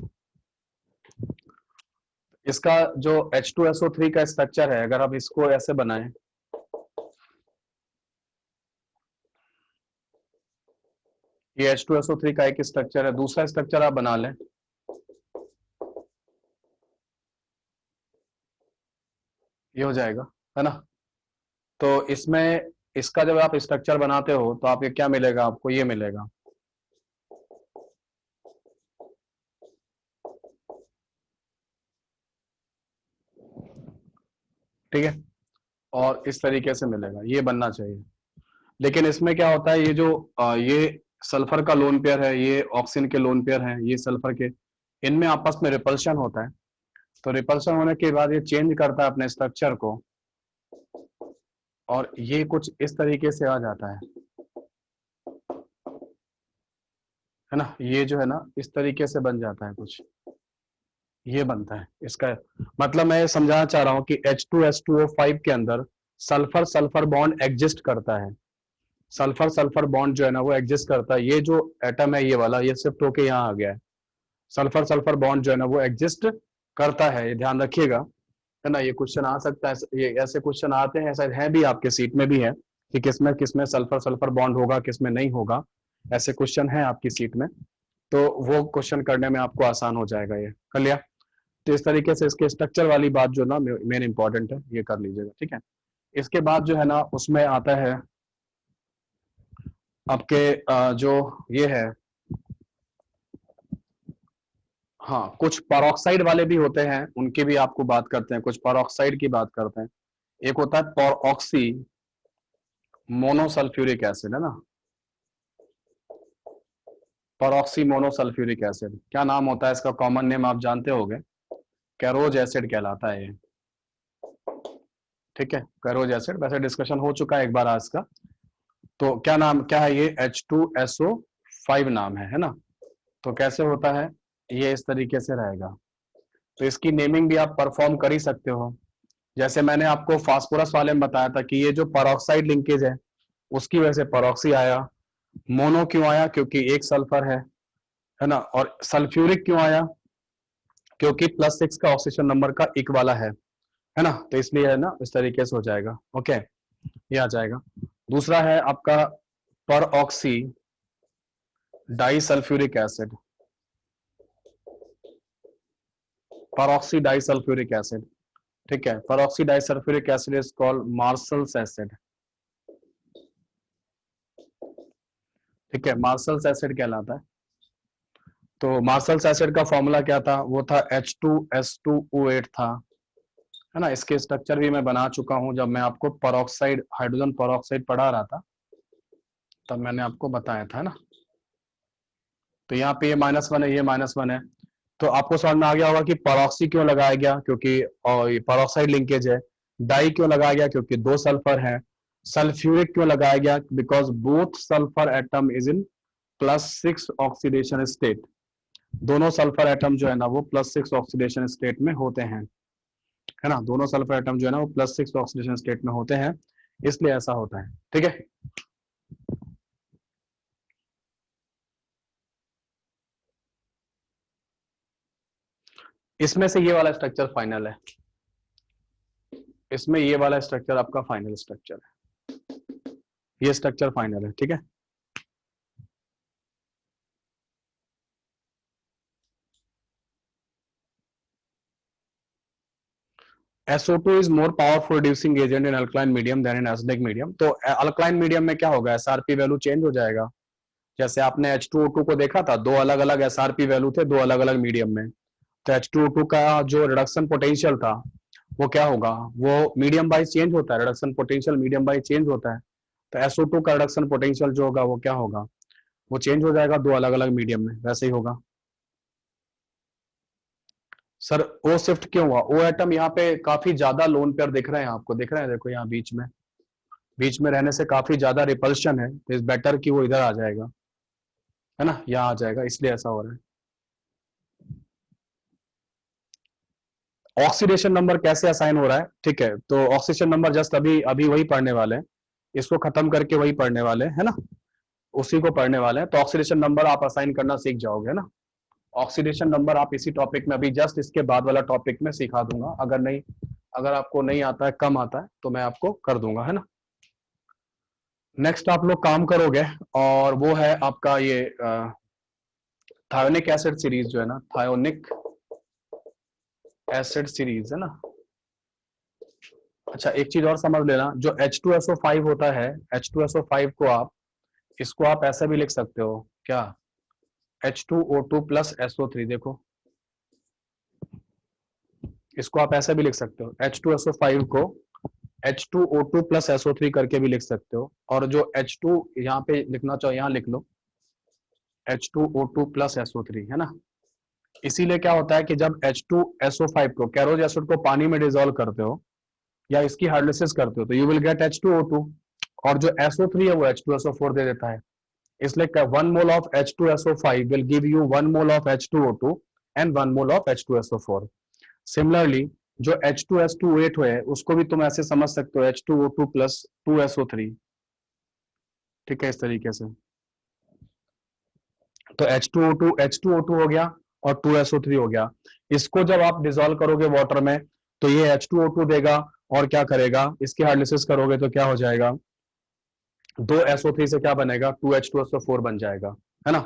इसका जो H2SO3 का स्ट्रक्चर है, अगर आप इसको ऐसे बनाएं, ये H2SO3 का एक स्ट्रक्चर है, दूसरा स्ट्रक्चर आप बना लें, ये हो जाएगा, है ना। तो इसमें इसका जब आप स्ट्रक्चर बनाते हो तो आप ये क्या मिलेगा, आपको ये मिलेगा, ठीक है, और इस तरीके से मिलेगा, ये बनना चाहिए। लेकिन इसमें क्या होता है, ये जो ये सल्फर का लोन पेयर है, ये ऑक्सीजन के लोन पेयर है, ये सल्फर के, इनमें आपस में रिपल्शन होता है। तो रिपल्शन होने के बाद ये चेंज करता है अपने स्ट्रक्चर को, और ये कुछ इस तरीके से आ जाता है ना, ये जो है ना इस तरीके से बन जाता है कुछ, ये बनता है इसका। मतलब मैं ये समझाना चाह रहा हूं कि H2S2O5 के अंदर सल्फर सल्फर बॉन्ड एग्जिस्ट करता है, सल्फर सल्फर बॉन्ड जो है ना वो एग्जिस्ट करता है। ये जो एटम है ये वाला, ये शिफ्ट होके यहाँ आ गया है, सल्फर सल्फर बॉन्ड जो है ना वो एग्जिस्ट करता है, ये ध्यान रखिएगा, है ना। ये क्वेश्चन आ सकता है, ये ऐसे क्वेश्चन आते हैं, शायद है भी आपके सीट में भी है कि किसमें किसमें सल्फर सल्फर बॉन्ड होगा, किसमें नहीं होगा, ऐसे क्वेश्चन है आपकी सीट में। तो वो क्वेश्चन करने में आपको आसान हो जाएगा, ये कर लिया। तो इस तरीके से इसके स्ट्रक्चर वाली बात जो ना मेन इंपॉर्टेंट है, ये कर लीजिएगा, ठीक है। इसके बाद जो है ना उसमें आता है आपके जो ये है, हाँ कुछ पेरोक्साइड वाले भी होते हैं, उनकी भी आपको बात करते हैं, कुछ पेरोक्साइड की बात करते हैं। एक होता है पेरोक्सी मोनोसल्फ्यूरिक एसिड, है ना, पेरोक्सी मोनोसल्फ्यूरिक एसिड, क्या नाम होता है इसका, कॉमन नेम आप जानते होंगे, कैरोज एसिड कहलाता है ये, ठीक है, कैरोज एसिड। वैसे डिस्कशन हो चुका है एक बार आज का। तो क्या नाम क्या है ये, H2SO5 नाम है ना। तो कैसे होता है, ये इस तरीके से रहेगा। तो इसकी नेमिंग भी आप परफॉर्म कर ही सकते हो, जैसे मैंने आपको फास्फोरस वाले में बताया था कि ये जो पेरोक्साइड लिंकेज है उसकी वजह से पेरोक्सी आया। मोनो क्यों आया, क्योंकि एक सल्फर है ना। और सल्फ्यूरिक क्यों आया, क्योंकि +6 का ऑक्सीजन नंबर का इक वाला है ना, तो इसलिए है ना इस तरीके से हो जाएगा, ओके, ये आ जाएगा। दूसरा है आपका peroxydisulphuric acid, peroxydisulphuric acid, ठीक है, peroxydisulphuric acid is called Marshall's acid, ठीक है, मार्शल्स एसिड कहलाता है। तो मार्शल्स एसिड का फॉर्मूला क्या था, वो था H2S2O8 था, है ना। इसके स्ट्रक्चर भी मैं बना चुका हूं, जब मैं आपको पेरोक्साइड हाइड्रोजन पेरोक्साइड पढ़ा रहा था तब मैंने आपको बताया था, है ना। तो यहाँ पे ये -1 है, ये -1 है। तो आपको समझ में आ गया होगा कि पेरोक्सी क्यों लगाया गया, क्योंकि और ये पेरोक्साइड लिंकेज है। डाई क्यों लगाया गया, क्योंकि 2 सल्फर है। सल्फ्यूरिक क्यों लगाया गया, because both sulphur atom is in +6 oxidation state, दोनों सल्फर एटम जो है ना वो +6 ऑक्सीडेशन स्टेट में होते हैं, है ना। दोनों सल्फर एटम जो है ना वो +6 ऑक्सीडेशन स्टेट में होते हैं, इसलिए ऐसा होता है, ठीक है। इसमें से ये वाला स्ट्रक्चर फाइनल है, इसमें ये वाला स्ट्रक्चर आपका फाइनल स्ट्रक्चर है, ये स्ट्रक्चर फाइनल है, ठीक है। SO2 is more powerful reducing agent in alkaline medium than in acidic medium। तो अल्कलाइन मीडियम में क्या होगा, एसआरपी वैल्यू चेंज हो जाएगा। जैसे आपने H2O2 को देखा था, दो अलग अलग एसआरपी वैल्यू थे दो अलग अलग मीडियम में, तो H2O2 का जो रिडक्शन पोटेंशियल था वो क्या होगा, वो मीडियम वाइज चेंज होता है, reduction potential medium wise change होता है। तो SO2 का रिडक्शन पोटेंशियल जो होगा वो क्या होगा, वो चेंज हो जाएगा दो अलग अलग मीडियम में, वैसे ही होगा। सर ओ शिफ्ट क्यों हुआ, ओ एटम यहाँ पे काफी ज्यादा लोन पेयर दिख रहे हैं आपको, दिख रहे हैं, देखो यहाँ बीच में रहने से काफी ज्यादा रिपल्शन है, तो इज बेटर कि वो इधर आ जाएगा, है ना, यहाँ आ जाएगा, इसलिए ऐसा हो रहा है। ऑक्सीडेशन नंबर कैसे असाइन हो रहा है, ठीक है, तो ऑक्सीडेशन नंबर जस्ट अभी अभी वही पढ़ने वाले हैं, इसको खत्म करके वही पढ़ने वाले हैं, है ना, उसी को पढ़ने वाले हैं। तो ऑक्सीडेशन नंबर आप असाइन करना सीख जाओगे, है ना। ऑक्सीडेशन नंबर आप इसी टॉपिक में, अभी जस्ट इसके बाद वाला टॉपिक में सिखा दूंगा, अगर आपको नहीं आता है, कम आता है, तो मैं आपको कर दूंगा, है ना। नेक्स्ट आप लोग काम करोगे और वो है आपका ये थायोनिक एसिड सीरीज जो है ना, थायोनिक एसिड सीरीज है ना। अच्छा एक चीज और समझ लेना, जो H2SO5 होता है, H2SO5 को आप, इसको आप ऐसा भी लिख सकते हो क्या, H2O2 प्लस SO3, देखो इसको आप ऐसा भी लिख सकते हो, H2SO5 को H2O2 प्लस SO3 करके भी लिख सकते हो, और जो H2 यहाँ पे लिखना चाहो यहाँ लिख लो, H2O2 प्लस SO3, है ना। इसीलिए क्या होता है कि जब H2SO5 को, कैरोज एसिड को पानी में डिजोल्व करते हो या इसकी हाइड्रोलिसिस करते हो, तो यू विल गेट H2O2, और जो SO3 है वो H2SO4 दे देता है, इसलिए 1 mole of H2SO5 will give you 1 mole of H2O2 and 1 mole of H2SO4। Similarly जो H2S28 है उसको भी तुम ऐसे समझ सकते हो, H2O2 प्लस 2SO3, ठीक है, इस तरीके से। तो H2O2 हो गया और 2SO3 हो गया, इसको जब आप डिसॉल्व करोगे वाटर में तो ये H2O2 देगा, और क्या करेगा, इसकी हाइड्रोलिसिस करोगे तो क्या हो जाएगा, 2SO3 से क्या बनेगा, 2H2SO4 बन जाएगा, है ना,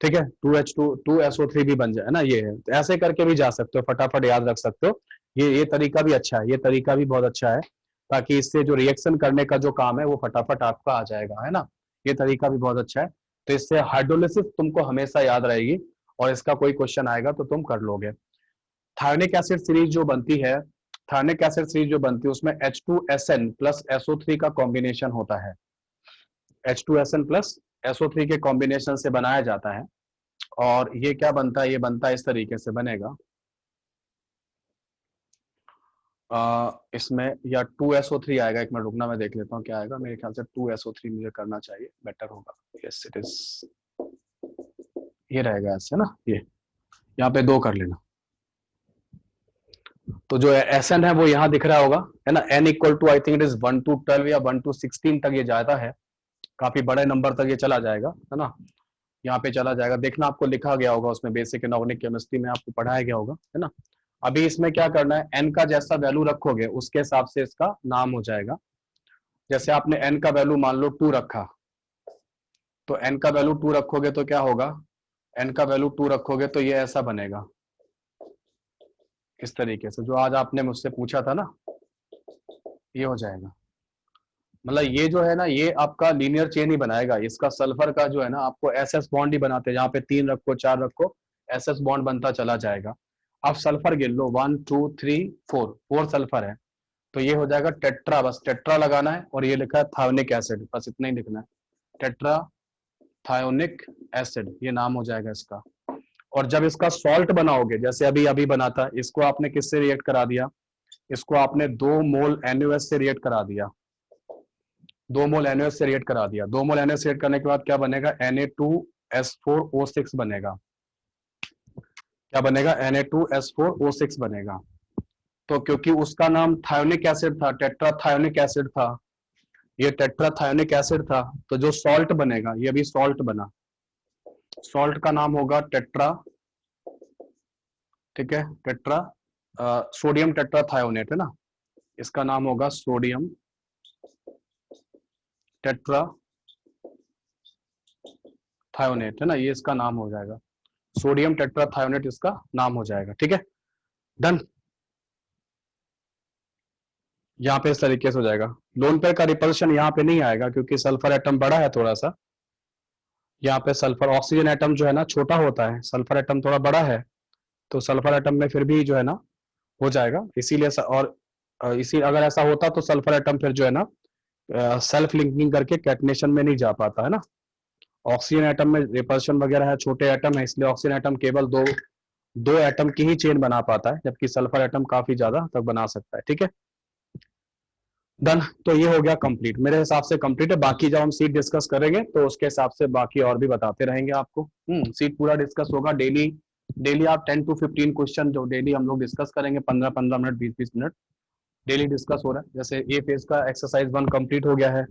ठीक है, 2SO3 भी बन जाए, है ना, ये है। तो ऐसे करके भी जा सकते हो, फटाफट याद रख सकते हो, ये तरीका भी अच्छा है, ये तरीका भी बहुत अच्छा है, ताकि इससे जो रिएक्शन करने का जो काम है वो फटाफट आपका आ जाएगा, है ना, ये तरीका भी बहुत अच्छा है। तो इससे हाइड्रोलिसिस तुमको हमेशा याद रहेगी, और इसका कोई क्वेश्चन आएगा तो तुम कर लोगे। थायोनिक एसिड सीरीज जो बनती है, थायोनिक एसिड सीरीज जो बनती है उसमें H2SN प्लस SO3 का कॉम्बिनेशन होता है, H2SN प्लस SO3 के कॉम्बिनेशन से बनाया जाता है, और ये क्या बनता है, ये बनता है इस तरीके से बनेगा, इसमें या 2SO3 आएगा, एक मिनट रुकना, मैं देख लेता हूँ क्या आएगा, मेरे ख्याल से 2SO3 मुझे करना चाहिए, बेटर होगा, यस इट इज, ये रहेगा ऐसे ना, ये यहाँ पे 2 कर लेना। तो जो SN है वो यहाँ दिख रहा होगा, है ना, N equal to I think it is 1 to 12 या 1 to 16 तक ये जाता है, काफी बड़े नंबर तक ये चला जाएगा, है ना, यहाँ पे चला जाएगा, देखना आपको लिखा गया होगा उसमें, बेसिक इनऑर्गेनिक केमिस्ट्री में आपको पढ़ाया गया होगा, है ना। अभी इसमें क्या करना है, N का जैसा वैल्यू रखोगे उसके हिसाब से इसका नाम हो जाएगा। जैसे आपने N का वैल्यू मान लो 2 रखा, तो N का वैल्यू 2 रखोगे तो क्या होगा, N का वैल्यू 2 रखोगे तो ये ऐसा बनेगा, इस तरीके से, जो आज आपने मुझसे पूछा था ना, ये हो जाएगा। मतलब ये जो है ना, ये आपका लीनियर चेन ही बनाएगा, इसका सल्फर का जो है ना, आपको SS बॉन्ड ही बनाते हैं, जहाँ पे 3 रखो 4 रखो, SS बॉन्ड बनता चला जाएगा। अब सल्फर गिन लो, 1 2 3 4 सल्फर है, तो ये हो जाएगा टेट्रा, बस टेट्रा लगाना है, और ये लिखा है थायोनिक एसिड, बस इतना ही लिखना है, टेट्रा थायोनिक एसिड, ये नाम हो जाएगा इसका। और जब इसका सॉल्ट बनाओगे, जैसे अभी अभी बना था, इसको आपने किससे रिएक्ट करा दिया, इसको आपने 2 मोल NaOH से रिएक्ट करा दिया, 2 मोल NaOH से रिएक्ट करा दिया, 2 मोल NaOH से रिएक्ट करने के बाद क्या बनेगा, Na2S4O6 बनेगा, क्या बनेगा, Na2S4O6 बनेगा। तो क्योंकि उसका नाम थायोनिक एसिड था, टेट्रा थायोनिक एसिड था, ये टेट्राथायोनिक एसिड था, तो जो सॉल्ट बनेगा ये भी सॉल्ट बना, सॉल्ट का नाम होगा टेट्रा, ठीक है, टेट्रा सोडियम टेट्राथायोनेट है ना, इसका नाम होगा सोडियम टेट्रा थायोनेट है ना, ये इसका नाम हो जाएगा, सोडियम टेट्राथायोनेट इसका नाम हो जाएगा, ठीक है, डन। यहाँ पे इस तरीके से हो जाएगा। लोन पेयर का रिपल्शन यहाँ पे नहीं आएगा क्योंकि सल्फर एटम बड़ा है थोड़ा सा, यहाँ पे सल्फर ऑक्सीजन एटम जो है ना छोटा होता है, सल्फर एटम थोड़ा बड़ा है, तो सल्फर एटम में फिर भी जो है ना हो जाएगा, इसीलिए और इसी अगर ऐसा होता तो सल्फर एटम फिर जो है ना सेल्फ लिंकिंग करके कैटनेशन में नहीं जा पाता है ना। ऑक्सीजन एटम में रिपल्शन वगैरह है, छोटे एटम है, इसलिए ऑक्सीजन एटम केवल दो दो एटम की ही चेन बना पाता है, जबकि सल्फर एटम काफी ज्यादा तक बना सकता है, ठीक है, डन। तो ये हो गया कंप्लीट, मेरे हिसाब से कंप्लीट है। बाकी जब हम सीट डिस्कस करेंगे तो उसके हिसाब से बाकी और भी बताते रहेंगे आपको। सीट पूरा डिस्कस होगा डेली, डेली आप 10 to 15 क्वेश्चन जो डेली हम लोग डिस्कस करेंगे, 15-15 मिनट, 20-20 मिनट डेली डिस्कस हो रहा है। जैसे ए फेज का एक्सरसाइज 1 कंप्लीट हो गया है,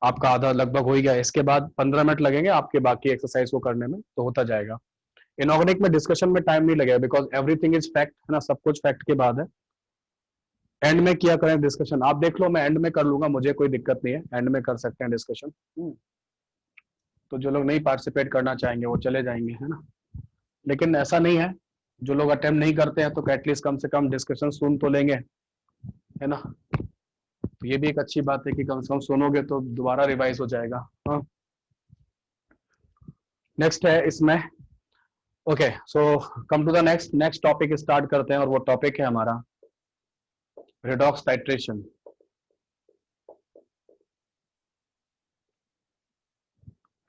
आपका आधा लगभग हो ही गया, इसके बाद 15 मिनट लगेंगे आपके बाकी एक्सरसाइज को करने में, तो होता जाएगा। इनऑर्गेनिक में डिस्कशन में टाइम नहीं लगेगा बिकॉज एवरीथिंग इज फैक्ट है ना, सब कुछ फैक्ट के बाद है। एंड में किया करें डिस्कशन, आप देख लो, मैं एंड में कर लूंगा, मुझे कोई दिक्कत नहीं है, एंड में कर सकते हैं डिस्कशन। तो जो लोग नहीं पार्टिसिपेट करना चाहेंगे वो चले जाएंगे, है ना, लेकिन ऐसा नहीं है, जो लोग अटेम्प्ट नहीं करते हैं तो एटलीस्ट कम से कम डिस्कशन सुन तो लेंगे, है ना। तो ये भी एक अच्छी बात है कि कम से कम सुनोगे तो दोबारा रिवाइज हो जाएगा। हाँ, नेक्स्ट है इसमें, okay, so come to the next topic start करते हैं, और वो टॉपिक है हमारा रेडॉक्स टाइट्रेशन।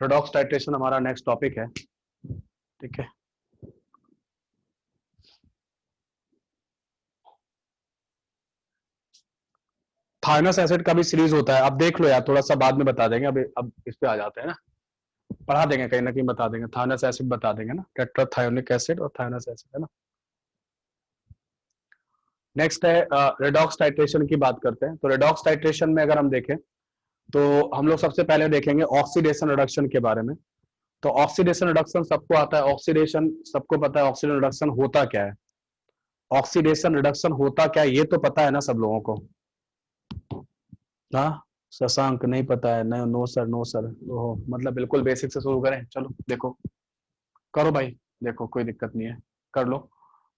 रेडॉक्स टाइट्रेशन हमारा नेक्स्ट टॉपिक है, ठीक है। थायनस एसिड का भी सीरीज होता है, अब देख लो यार, थोड़ा सा बाद में बता देंगे, अब इस पे आ जाते हैं ना, पढ़ा देंगे कहीं ना कहीं, बता देंगे, थायनस एसिड बता देंगे ना, टेट्राथायोनिक एसिड और थायनस एसिड, है ना। नेक्स्ट है रेडॉक्स टाइट्रेशन की बात करते हैं। तो रेडॉक्स टाइट्रेशन में अगर हम देखें तो हम लोग सबसे पहले देखेंगे ऑक्सीडेशन रिडक्शन के बारे में। तो ऑक्सीडेशन रिडक्शन सबको आता है, ऑक्सीडेशन सबको पता है, ऑक्सीडेशन रिडक्शन होता क्या है, ऑक्सीडेशन रिडक्शन होता क्या है ये तो पता है ना सब लोगों को। हाँ, शशांक नहीं पता है, नहीं, नो सर, नो सर, ओहो, मतलब बिल्कुल बेसिक से शुरू करें, चलो देखो, करो भाई, देखो कोई दिक्कत नहीं है, कर लो,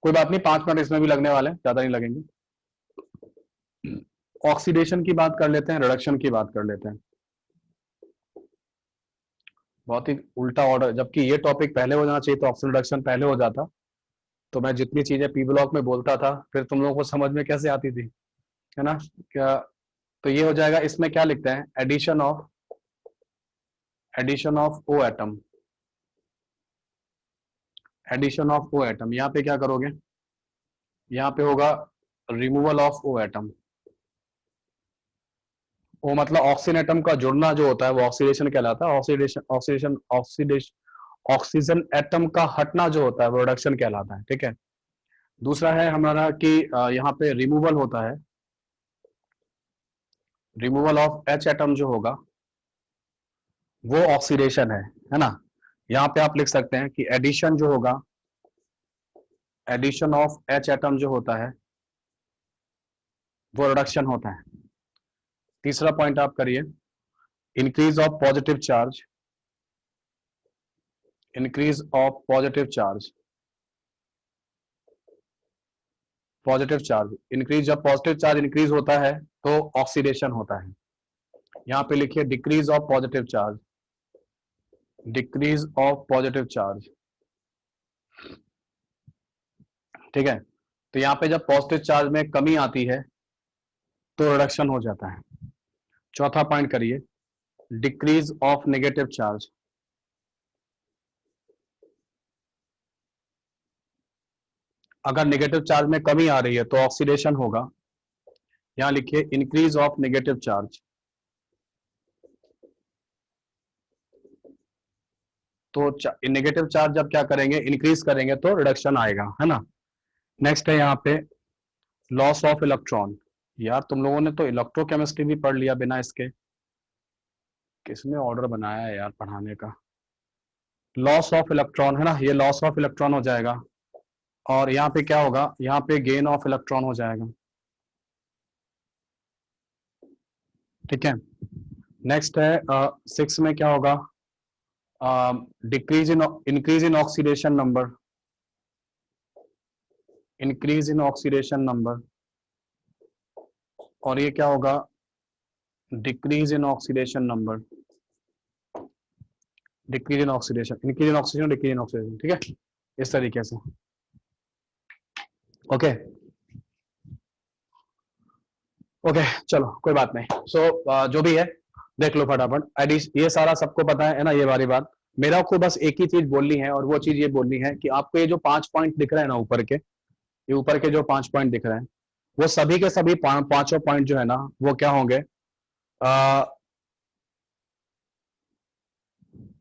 कोई बात नहीं, 5 मिनट इसमें भी लगने वाले हैं, ज्यादा नहीं लगेंगे। ऑक्सीडेशन की बात कर लेते हैं, रिडक्शन की बात कर लेते हैं, बहुत ही उल्टा ऑर्डर, जबकि ये टॉपिक पहले हो जाना चाहिए, तो ऑक्सीजन रिडक्शन पहले हो जाता, तो मैं जितनी चीजें पी ब्लॉक में बोलता था फिर तुम लोगों को समझ में कैसे आती थी, है ना, क्या। तो ये हो जाएगा, इसमें क्या लिखते हैं, addition of O atom, addition of O atom, यहाँ पे क्या करोगे, यहाँ पे होगा रिमूवल ऑफ ओ एटम। वो मतलब ऑक्सीजन एटम का जुड़ना जो होता है वो ऑक्सीडेशन कहलाता है, oxidation oxidation oxidation oxygen atom का हटना जो होता है वो रिडक्शन कहलाता है, ठीक है। दूसरा है हमारा कि यहाँ पे रिमूवल होता है, रिमूवल ऑफ एच एटम जो होगा वो ऑक्सीडेशन है ना। यहाँ पे आप लिख सकते हैं कि एडिशन जो होगा, एडिशन ऑफ एच एटम जो होता है वो रिडक्शन होता है। तीसरा पॉइंट आप करिए, increase of positive charge, increase of positive charge, positive charge increase, जब पॉजिटिव चार्ज इंक्रीज होता है तो ऑक्सीडेशन होता है। यहाँ पे लिखिए decrease of positive charge, decrease of positive charge, ठीक है। तो यहाँ पे जब पॉजिटिव चार्ज में कमी आती है तो रिडक्शन हो जाता है। चौथा पॉइंट करिए, डिक्रीज ऑफ नेगेटिव चार्ज, अगर नेगेटिव चार्ज में कमी आ रही है तो ऑक्सीडेशन होगा। यहां लिखिए इंक्रीज ऑफ नेगेटिव चार्ज, तो नेगेटिव चार्ज जब क्या करेंगे, इंक्रीज करेंगे तो रिडक्शन आएगा, है ना। नेक्स्ट है यहाँ पे लॉस ऑफ इलेक्ट्रॉन, यार तुम लोगों ने तो इलेक्ट्रोकेमिस्ट्री भी पढ़ लिया बिना इसके, किसने ऑर्डर बनाया है यार पढ़ाने का? लॉस ऑफ इलेक्ट्रॉन है ना, ये लॉस ऑफ इलेक्ट्रॉन हो जाएगा, और यहाँ पे क्या होगा, यहाँ पे गेन ऑफ इलेक्ट्रॉन हो जाएगा। ठीक है, नेक्स्ट है 6 में क्या होगा, decrease in increase in oxidation number, increase in oxidation number, और ये क्या होगा, decrease in oxidation number, decrease in oxidation, increase in oxidation, decrease in oxidation. ठीक है, इस तरीके से। ओके ओके, चलो कोई बात नहीं। सो जो भी है देख लो फटाफट, ये सारा सबको पता है ना, ये वाली बात। मेरा को बस एक ही चीज बोलनी है, और वो चीज ये बोलनी है कि आपको ये जो 5 पॉइंट दिख रहे हैं ना ऊपर के, ये ऊपर के जो 5 पॉइंट दिख रहे हैं, वो सभी के सभी पांचों पॉइंट जो है ना, वो क्या होंगे,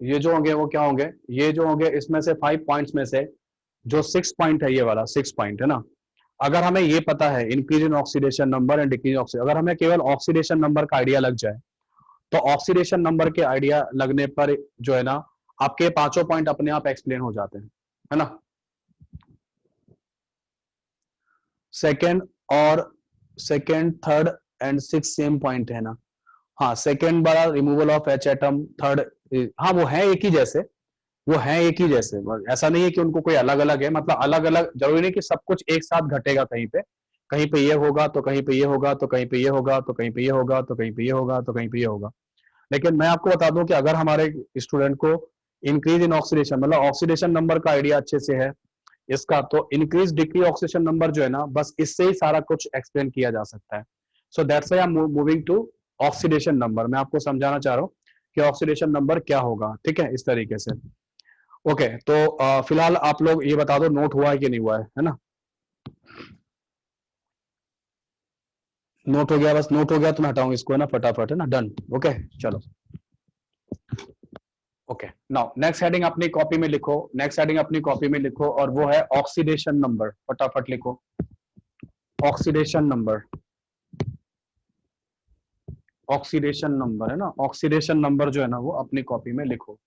ये जो होंगे वो क्या होंगे, ये जो होंगे इसमें से 5 पॉइंट्स में से जो 6 पॉइंट है, ये वाला 6 पॉइंट है ना, अगर हमें ये पता है increase in oxidation number and decrease oxidation, अगर हमें केवल ऑक्सीडेशन नंबर का आइडिया लग जाए, तो ऑक्सीडेशन नंबर के आइडिया लगने पर जो है ना, आपके पांचों पॉइंट अपने आप एक्सप्लेन हो जाते हैं, है ना। सेकेंड और second, third and 6 same point है ना। हाँ, सेकेंड वाला removal of H atom, third, हाँ वो है एक ही जैसे, वो है एक ही जैसे, ऐसा नहीं है कि उनको कोई अलग अलग है, मतलब अलग अलग जरूरी नहीं कि सब कुछ एक साथ घटेगा, कहीं पे ये होगा तो कहीं पे ये होगा, तो कहीं पे ये होगा तो कहीं पे ये होगा, तो कहीं पे ये होगा तो कहीं पे ये होगा। लेकिन मैं आपको बता दूं कि अगर हमारे स्टूडेंट को इंक्रीज इन ऑक्सीडेशन, मतलब ऑक्सीडेशन नंबर का आइडिया अच्छे से है इसका, तो इंक्रीज डिक्रीज ऑक्सीडेशन नंबर जो है ना, बस इससे ही सारा कुछ एक्सप्लेन किया जा सकता है। So that's why I am moving to oxidation number. मैं आपको समझाना चाह रहा हूँ कि ऑक्सीडेशन नंबर क्या होगा, ठीक है, इस तरीके से। ओके, तो फिलहाल आप लोग ये बता दो नोट हुआ है कि नहीं हुआ है ना। नोट हो गया, बस नोट हो गया तो मैं हटाऊंगा इसको, है ना, फटाफट, है ना, डन। ओके चलो। ओके, नाउ नेक्स्ट हेडिंग अपनी कॉपी में लिखो, नेक्स्ट हेडिंग अपनी कॉपी में लिखो, और वो है ऑक्सीडेशन नंबर। फटाफट लिखो ऑक्सीडेशन नंबर, ऑक्सीडेशन नंबर, है ना, ऑक्सीडेशन नंबर जो है ना, वो अपनी कॉपी में लिखो।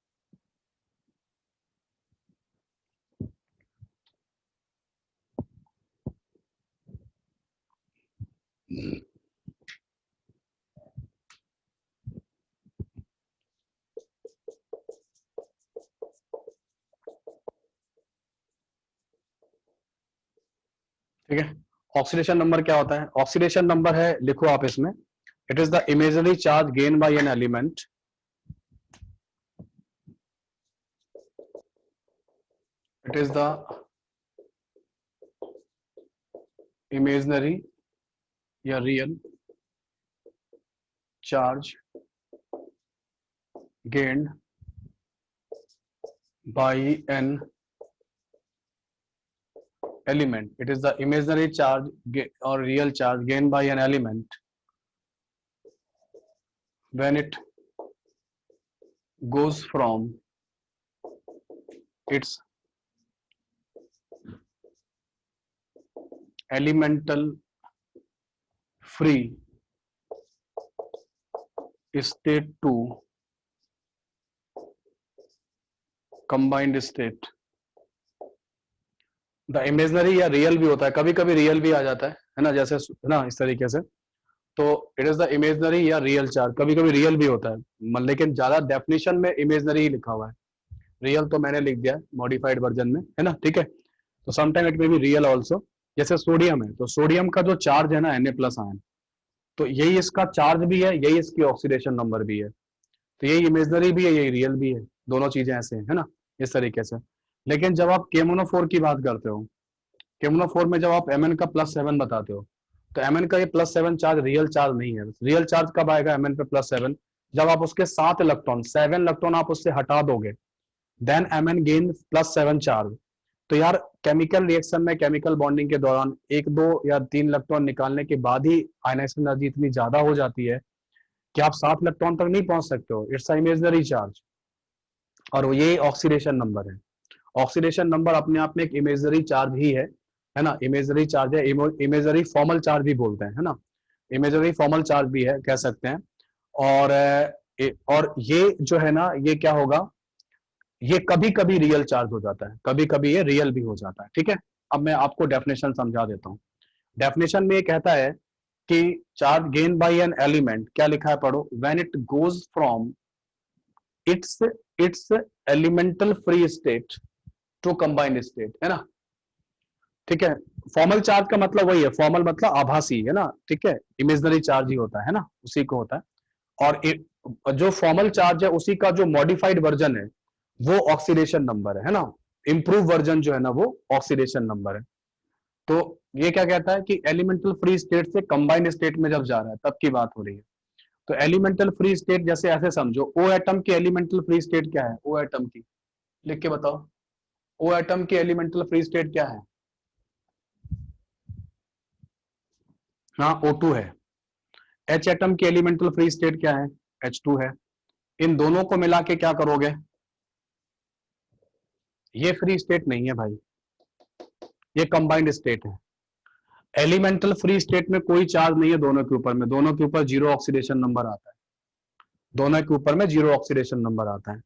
ठीक है, ऑक्सीडेशन नंबर क्या होता है? ऑक्सीडेशन नंबर है, लिखो आप इसमें, it is the imaginary charge gain by an element, it is the imaginary या real charge gained by an element. It is the imaginary charge or real charge gained by an element when it goes from its elemental free state to combined state. The imaginary या real भी होता है, कभी कभी real भी आ जाता है ना, जैसे है ना, इस तरीके से। तो इट इज द इमेजनरी या रियल चार्ज, कभी कभी रियल भी होता है, लेकिन ज्यादा डेफिनेशन में इमेजनरी ही लिखा हुआ है, रियल तो मैंने लिख दिया मॉडिफाइड वर्जन में, है ना। ठीक है, तो sometime it may be real also. जैसे सोडियम है, तो सोडियम का जो चार्ज है ना, Na+ आयन, तो यही इसका चार्ज भी है, यही इसकी ऑक्सीडेशन नंबर भी है, तो यही इमेजनरी भी है, यही रियल भी है, दोनों चीजें ऐसे है ना, इस तरीके से। लेकिन जब आप केमोनोफोर की बात करते हो, केमोनोफोर में जब आप Mn का +7 बताते हो, तो Mn का ये +7 चार्ज रियल चार्ज नहीं है। रियल चार्ज कब आएगा Mn पे +7? जब आप उसके 7 इलेक्ट्रॉन, 7 इलेक्ट्रॉन आप उससे हटा दोगे, देन Mn गेन +7 चार्ज। तो यार केमिकल रिएक्शन में, केमिकल बॉन्डिंग के दौरान 1, 2 या 3 इलेक्ट्रॉन निकालने के बाद ही आयनाइजेशन एनर्जी इतनी ज्यादा हो जाती है कि आप 7 इलेक्ट्रॉन तक नहीं पहुंच सकते हो। इट्स अ इमेजिनरी चार्ज, और ये ऑक्सीडेशन नंबर है। ऑक्सीडेशन नंबर अपने आप में एक इमेजनरी चार्ज ही है ना, इमेजनरी चार्ज है, इमेजनरी फॉर्मल चार्ज भी बोलते हैं, है ना, इमेजनरी फॉर्मल चार्ज भी है, कह सकते हैं। और और ये जो है ना, ये क्या होगा, ये कभी कभी रियल चार्ज हो जाता है, कभी कभी ये रियल भी हो जाता है, ठीक है। अब मैं आपको डेफिनेशन समझा देता हूं। डेफिनेशन में ये कहता है कि charge gain by an element, क्या लिखा है पढ़ो, when it goes from its its elemental free state to combined state, है ना, ठीक है। फॉर्मल चार्ज का मतलब वही है, फॉर्मल मतलब आभासी, है ना, ठीक है, इमेजनरी चार्ज ही होता है ना, उसी को होता है। और जो फॉर्मल चार्ज है उसी का जो मॉडिफाइड वर्जन है वो ऑक्सीडेशन नंबर है ना, इंप्रूव वर्जन जो है ना वो ऑक्सीडेशन नंबर है। तो ये क्या कहता है कि एलिमेंटल फ्री स्टेट से कंबाइंड स्टेट में जब जा रहा है तब की बात हो रही है। तो एलिमेंटल फ्री स्टेट जैसे ऐसे समझो, ओ एटम की एलिमेंटल फ्री स्टेट क्या है, ओ एटम की लिख के बताओ, ओ एटम की एलिमेंटल फ्री स्टेट क्या है, हाँ O2 है। एच एटम की एलिमेंटल फ्री स्टेट क्या है, H2 है। इन दोनों को मिला के क्या करोगे, ये फ्री स्टेट नहीं है भाई, ये कंबाइंड स्टेट है। एलिमेंटल फ्री स्टेट में कोई चार्ज नहीं है दोनों के ऊपर में, दोनों के ऊपर जीरो ऑक्सीडेशन नंबर आता है, दोनों के ऊपर में जीरो ऑक्सीडेशन नंबर आता है।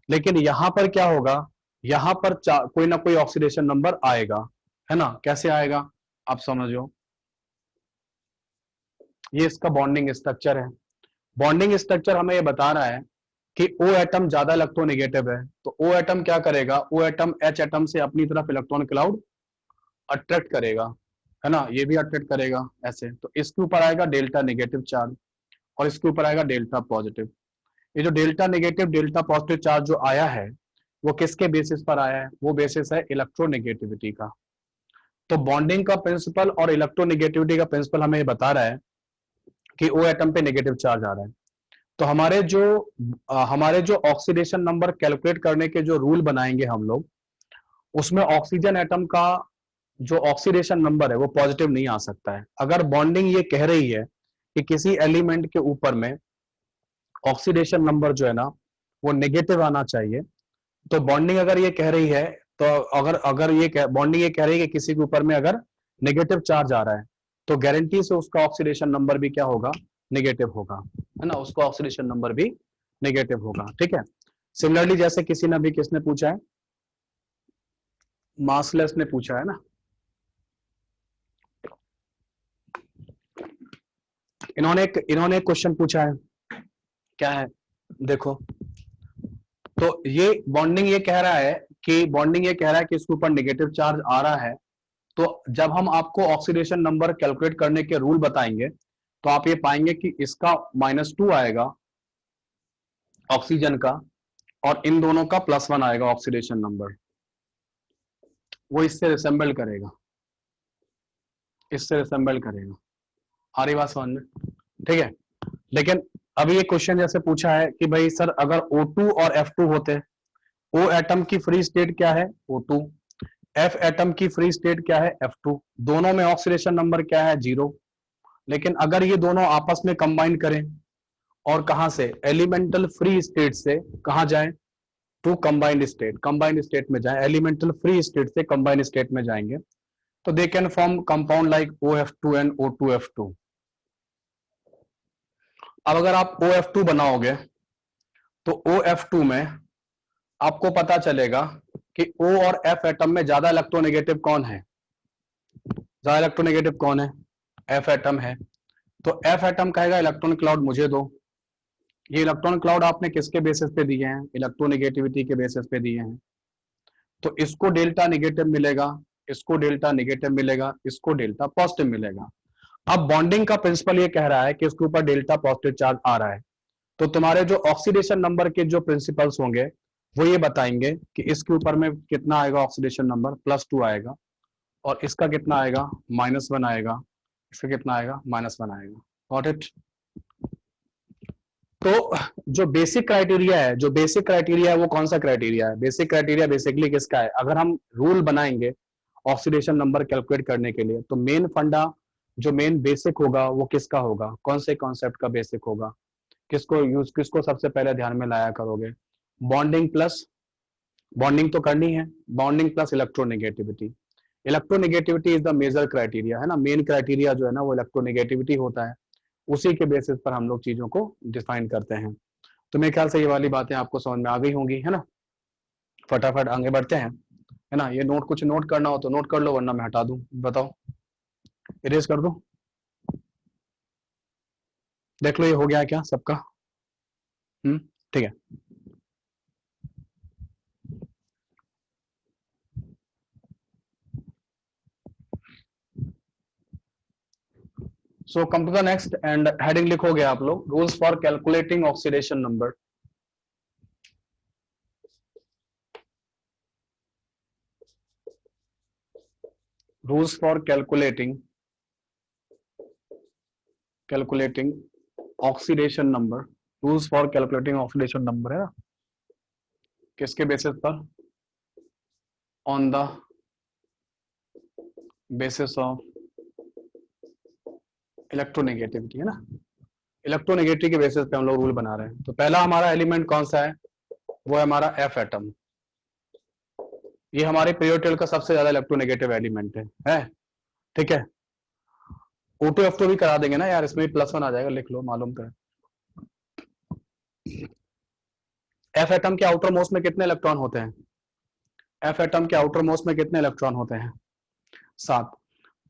लेकिन यहां पर क्या होगा, यहां पर कोई ना कोई ऑक्सीडेशन नंबर आएगा, है ना, कैसे आएगा आप समझो। ये इसका बॉन्डिंग स्ट्रक्चर है। बॉन्डिंग स्ट्रक्चर हमें ये बता रहा है कि ओ एटम ज्यादा इलेक्ट्रोनेगेटिव है, तो ओ एटम क्या करेगा, ओ एटम एच एटम से अपनी तरफ इलेक्ट्रॉन क्लाउड अट्रैक्ट करेगा, है ना, ये भी अट्रैक्ट करेगा ऐसे। तो इसके ऊपर आएगा डेल्टा नेगेटिव चार्ज और इसके ऊपर आएगा डेल्टा पॉजिटिव। ये जो delta negative delta positive charge जो आया है वो किसके बेसिस पर आया है, वो बेसिस है इलेक्ट्रोनेगेटिविटी का। तो बॉन्डिंग का प्रिंसिपल और इलेक्ट्रोनेगेटिविटी का प्रिंसिपल हमें ये बता रहा है कि ओ एटम पे नेगेटिव चार्ज आ रहा है। तो हमारे जो ऑक्सीडेशन नंबर कैलकुलेट करने के जो रूल बनाएंगे हम लोग, उसमें ऑक्सीजन एटम का जो ऑक्सीडेशन नंबर है वो पॉजिटिव नहीं आ सकता है। अगर बॉन्डिंग ये कह रही है कि किसी एलिमेंट के ऊपर में ऑक्सीडेशन नंबर जो है ना वो नेगेटिव आना चाहिए, तो बॉन्डिंग अगर ये कह रही है, तो अगर अगर ये बॉन्डिंग ये कह रही है कि किसी के ऊपर में अगर नेगेटिव चार्ज आ रहा है, तो गारंटी से उसका ऑक्सीडेशन नंबर भी क्या होगा, नेगेटिव होगा, है ना, उसका ऑक्सीडेशन नंबर भी नेगेटिव होगा, ठीक है। सिमिलरली जैसे किसी ने भी किसने पूछा है, मासलेस ने पूछा है ना, इन्होंने एक क्वेश्चन पूछा है, क्या है देखो। तो ये बॉन्डिंग ये कह रहा है कि इसके ऊपर नेगेटिव चार्ज आ रहा है। तो जब हम आपको ऑक्सीडेशन नंबर कैलकुलेट करने के रूल बताएंगे तो आप ये पाएंगे कि इसका -2 आएगा ऑक्सीजन का और इन दोनों का +1 आएगा ऑक्सीडेशन नंबर। वो इससे रिसेंबल करेगा, इससे रिसेंबल करेगा। आ रही बात समझ में, ठीक है। लेकिन अभी ये क्वेश्चन जैसे पूछा है कि भाई सर अगर O2 और F2 होते, O एटम की फ्री स्टेट क्या है O2, F एटम की फ्री स्टेट क्या है F2, दोनों में ऑक्सीडेशन नंबर क्या है 0। लेकिन अगर ये दोनों आपस में कंबाइन करें और कहां से, एलिमेंटल फ्री स्टेट से कहां जाएं, to combined state, combined state में जाएं, एलिमेंटल फ्री स्टेट से कंबाइंड स्टेट में जाएंगे, तो they can form compound like OF2 and O2F2। अब अगर आप OF2 बनाओगे तो OF2 में आपको पता चलेगा कि O और F एटम में ज्यादा इलेक्ट्रोनेगेटिव कौन है, ज्यादा इलेक्ट्रोनेगेटिव कौन है, F एटम है। तो F एटम कहेगा इलेक्ट्रॉन क्लाउड मुझे दो। ये इलेक्ट्रॉन क्लाउड आपने किसके बेसिस पे दिए हैं, इलेक्ट्रोनेगेटिविटी के बेसिस पे दिए हैं। तो इसको डेल्टा नेगेटिव मिलेगा, इसको डेल्टा नेगेटिव मिलेगा, इसको डेल्टा पॉजिटिव मिलेगा। अब बॉन्डिंग का प्रिंसिपल ये कह रहा है कि इसके ऊपर डेल्टा पॉजिटिव चार्ज आ रहा है, तो तुम्हारे जो ऑक्सीडेशन नंबर के जो प्रिंसिपल्स होंगे वो ये बताएंगे कि इसके ऊपर में कितना आएगा ऑक्सीडेशन नंबर, +2 आएगा, और इसका कितना आएगा -1 आएगा, इसका कितना आएगा -1 आएगा। Got it. तो जो बेसिक क्राइटेरिया है, वो कौन सा क्राइटेरिया है, बेसिक क्राइटेरिया बेसिकली किसका है, अगर हम रूल बनाएंगे ऑक्सीडेशन नंबर कैलकुलेट करने के लिए, तो मेन फंडा जो मेन बेसिक होगा वो किसका होगा, कौन से कॉन्सेप्ट का बेसिक होगा, किसको सबसे पहले ध्यान में लाया करोगे, बॉन्डिंग तो करनी है, bonding plus electronegativity. Electronegativity is the major criteria, है ना, मेन क्राइटेरिया जो है ना वो इलेक्ट्रोनेगेटिविटी होता है, उसी के बेसिस पर हम लोग चीजों को डिफाइन करते हैं। तो मेरे ख्याल से ये वाली बातें आपको समझ में आ गई होंगी, है ना। फटाफट आगे बढ़ते हैं, है ना। ये नोट, कुछ नोट करना हो तो नोट कर लो, वरना मैं हटा दूं, बताओ, इरेज कर दूं। देख लो ये हो गया है क्या सबका? ठीक है। So come to the next and heading लिखोगे आप लोग, rules for calculating oxidation number. Rules for calculating oxidation number. Rules for calculating oxidation number, है ना। किसके बेसिस पर? On the basis of electronegativity, है ना। इलेक्ट्रोनेगेटिविटी के बेसिस पे हम लोग रूल बना रहे हैं। तो पहला हमारा एलिमेंट कौन सा है? वो है हमारा एफ एटम। ये हमारे पीरियोडिक टेबल का सबसे ज्यादा इलेक्ट्रोनेगेटिव एलिमेंट है। ठीक है। O2 F2 भी करा देंगे ना यार, इसमें +1 आ जाएगा, लिख लो, मालूम तो है। एफ एटम के आउटर मोस्ट में कितने इलेक्ट्रॉन होते हैं? एफ एटम के आउटर मोस्ट में कितने इलेक्ट्रॉन होते हैं? 7।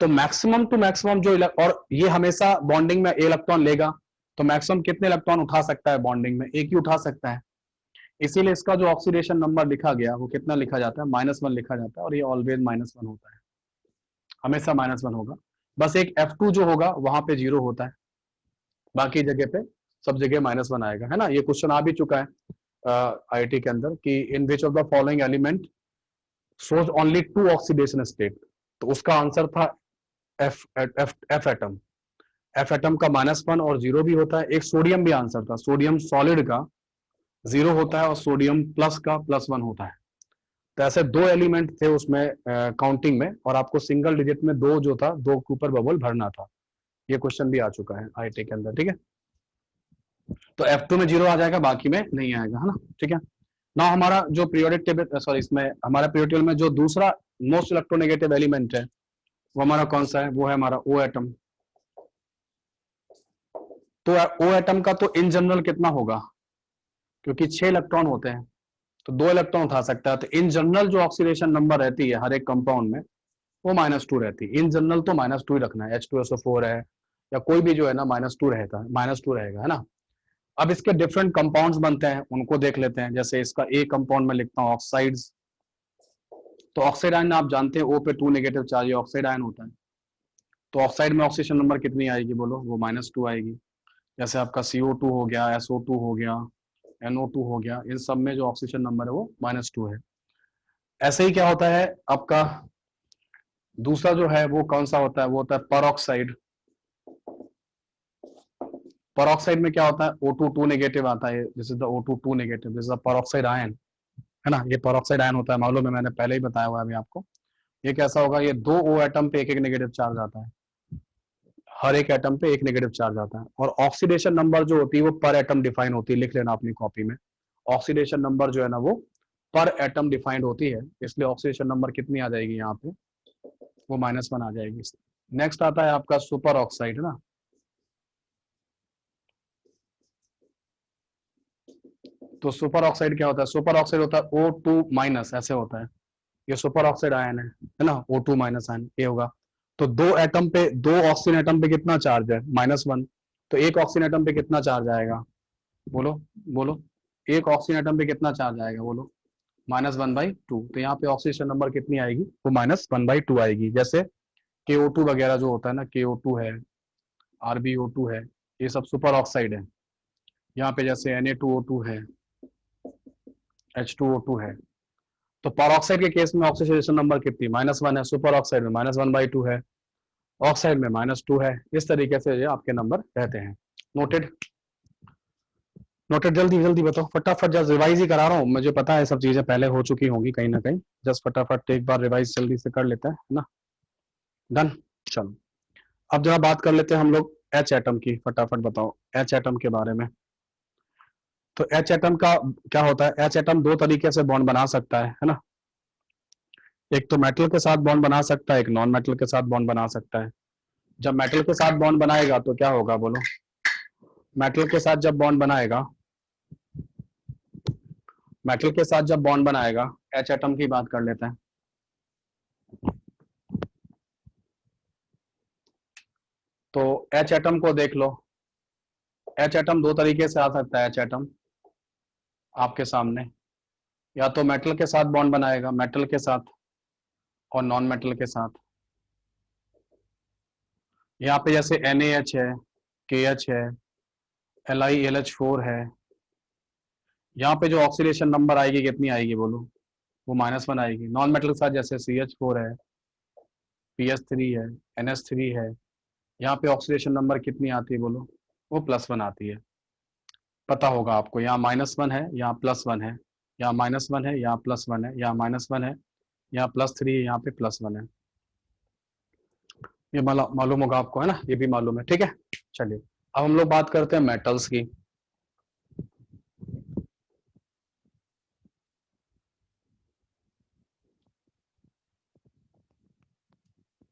तो मैक्सिमम टू मैक्सिमम जो और ये हमेशा बॉन्डिंग में इलेक्ट्रॉन लेगा, तो मैक्सिमम कितने इलेक्ट्रॉन उठा सकता है बॉन्डिंग में? एक ही उठा सकता है। इसीलिए इसका जो ऑक्सीडेशन नंबर लिखा गया वो कितना लिखा जाता है? -1 लिखा जाता है। और ये ऑलवेज -1 होता है, हमेशा -1 होगा। बस एक F2 जो होगा वहां पे 0 होता है, बाकी जगह पे सब जगह -1 आएगा, है ना। ये क्वेश्चन आ भी चुका है आईआईटी के अंदर कि in which of the following element shows only 2 oxidation state. तो उसका आंसर था एफ एटम। एफ एटम का -1 और 0 भी होता है। एक सोडियम भी आंसर था, सोडियम सॉलिड का 0 होता है और सोडियम प्लस का +1 होता है। तो ऐसे 2 एलिमेंट थे उसमें काउंटिंग में, और आपको सिंगल डिजिट में 2 जो था, 2 के ऊपर बबल भरना था। ये क्वेश्चन भी आ चुका है आईआईटी के अंदर, ठीक है। तो F2 में 0 आ जाएगा, बाकी में नहीं आएगा, है ना। ठीक है ना। हमारा जो पीरियोडिक टेबल, सॉरी, इसमें हमारा पीरियोडिक टेबल में जो दूसरा मोस्ट इलेक्ट्रोनेगेटिव एलिमेंट है वो हमारा कौन सा है? वो है हमारा O एटम। तो O एटम का तो इन जनरल कितना होगा? क्योंकि 6 इलेक्ट्रॉन होते हैं तो 2 इलेक्ट्रॉन उठा सकता है। तो इन जनरल जो ऑक्सीडेशन नंबर रहती है हर एक कंपाउंड में, वो -2 रहती है। इन जनरल तो -2 ही रखना है। H2SO4 है या कोई भी जो है ना, -2 रहता है, -2 रहेगा, है ना। अब इसके डिफरेंट कंपाउंड्स बनते हैं, उनको देख लेते हैं। जैसे इसका ए कंपाउंड में लिखता हूँ ऑक्साइड्स। तो ऑक्साइड आयन आप जानते हैं O पे 2 नेगेटिव चार्ज ऑक्साइड आयन होता है। तो ऑक्साइड में ऑक्सीडेशन नंबर कितनी आएगी बोलो? वो -2 आएगी। जैसे आपका CO2 हो गया, SO2 हो गया, NO2 हो गया, इन सब में जो ऑक्सीडेशन नंबर है वो -2 है। ऐसे ही क्या होता है आपका दूसरा जो है वो कौन सा होता है? वो होता है परऑक्साइड। परऑक्साइड में क्या होता है? O2 2 नेगेटिव आता है। This is the O2 2 negative, this is the peroxide ion, है ना। ये परऑक्साइड आयन होता है, मालूम है, मैंने पहले ही बताया हुआ है अभी आपको। ये कैसा होगा? ये 2 O एटम पे एक एक नेगेटिव चार्ज आता है, हर एक एटम पे एक नेगेटिव चार्ज आता है। और ऑक्सीडेशन नंबर जो होती है वो पर एटम डिफाइन होती है, लिख लेना अपनी कॉपी में। ऑक्सीडेशन नंबर जो है ना वो पर एटम डिफाइंड होती है, इसलिए ऑक्सीडेशन नंबर कितनी आ जाएगी यहाँ पे? वो -1 आ जाएगी। नेक्स्ट आता है आपका सुपर ऑक्साइड, है ना। तो सुपर ऑक्साइड क्या होता है? सुपर ऑक्साइड होता है O2-, ऐसे होता है। ये सुपर ऑक्साइड आयन है ना, O2- आयन ये होगा। तो 2 एटम पे, 2 ऑक्सीजन एटम पे कितना चार्ज है? -1। तो एक ऑक्सीजन एटम पे कितना चार्ज आएगा? बोलो बोलो, एक ऑक्सीजन एटम पे कितना चार्ज आएगा बोलो? -1/2। तो यहाँ पे ऑक्सीजन नंबर कितनी आएगी? वो -1/2 आएगी। जैसे KO2 वगैरह जो होता है ना, KO2 है, RbO2 है, ये सब सुपर ऑक्साइड है। यहाँ पे जैसे Na2O2 है, H2O2 है। तो परऑक्साइड के केस में ऑक्सीडेशन नंबर कितनी? -1 है। सुपर ऑक्साइड में -1/2 है, ऑक्साइड में -2 है। इस तरीके से ये आपके नंबर रहते हैं। नोटेड? नोटेड? जल्दी जल्दी बताओ फटाफट, जस्ट रिवाइज ही करा रहा हूँ, मुझे पता है सब चीजें पहले हो चुकी होंगी कहीं ना कहीं। जस्ट फटाफट एक बार रिवाइज जल्दी से कर लेते हैं ना। डन। चलो अब जरा बात कर लेते हैं हम लोग H एटम की। फटाफट बताओ H एटम के बारे में। तो H एटम का क्या होता है? H एटम 2 तरीके से बॉन्ड बना सकता है ना। एक तो मेटल के साथ बॉन्ड बना सकता है, एक नॉन मेटल के साथ बॉन्ड बना सकता है। जब मेटल के साथ बॉन्ड बनाएगा तो क्या होगा बोलो? मेटल के साथ जब बॉन्ड बनाएगा मेटल के साथ जब बॉन्ड बनाएगा, H एटम की बात कर लेते हैं। तो H एटम को देख लो, H एटम दो तरीके से आ सकता है। H एटम आपके सामने, या तो मेटल के साथ बॉन्ड बनाएगा, मेटल के साथ और नॉन मेटल के साथ। यहाँ पे जैसे NaH है, KH है, LiAlH4 है। यहाँ पे जो ऑक्सीडेशन नंबर आएगी कितनी आएगी बोलो, वो -1 आएगी। नॉन मेटल के साथ जैसे CH4 है, PS3 है, NH3 है, यहाँ पे ऑक्सीडेशन नंबर कितनी आती है बोलो, वो +1 आती है। पता होगा आपको, यहाँ -1 है, यहाँ +1 है, यहाँ -1 है, यहाँ +1 है, यहाँ -1 है, यहाँ +3 है, यहाँ पे +1 है। ये मालूम होगा आपको, है ना, ये भी मालूम है। ठीक है, चलिए अब हम लोग बात करते हैं मेटल्स की।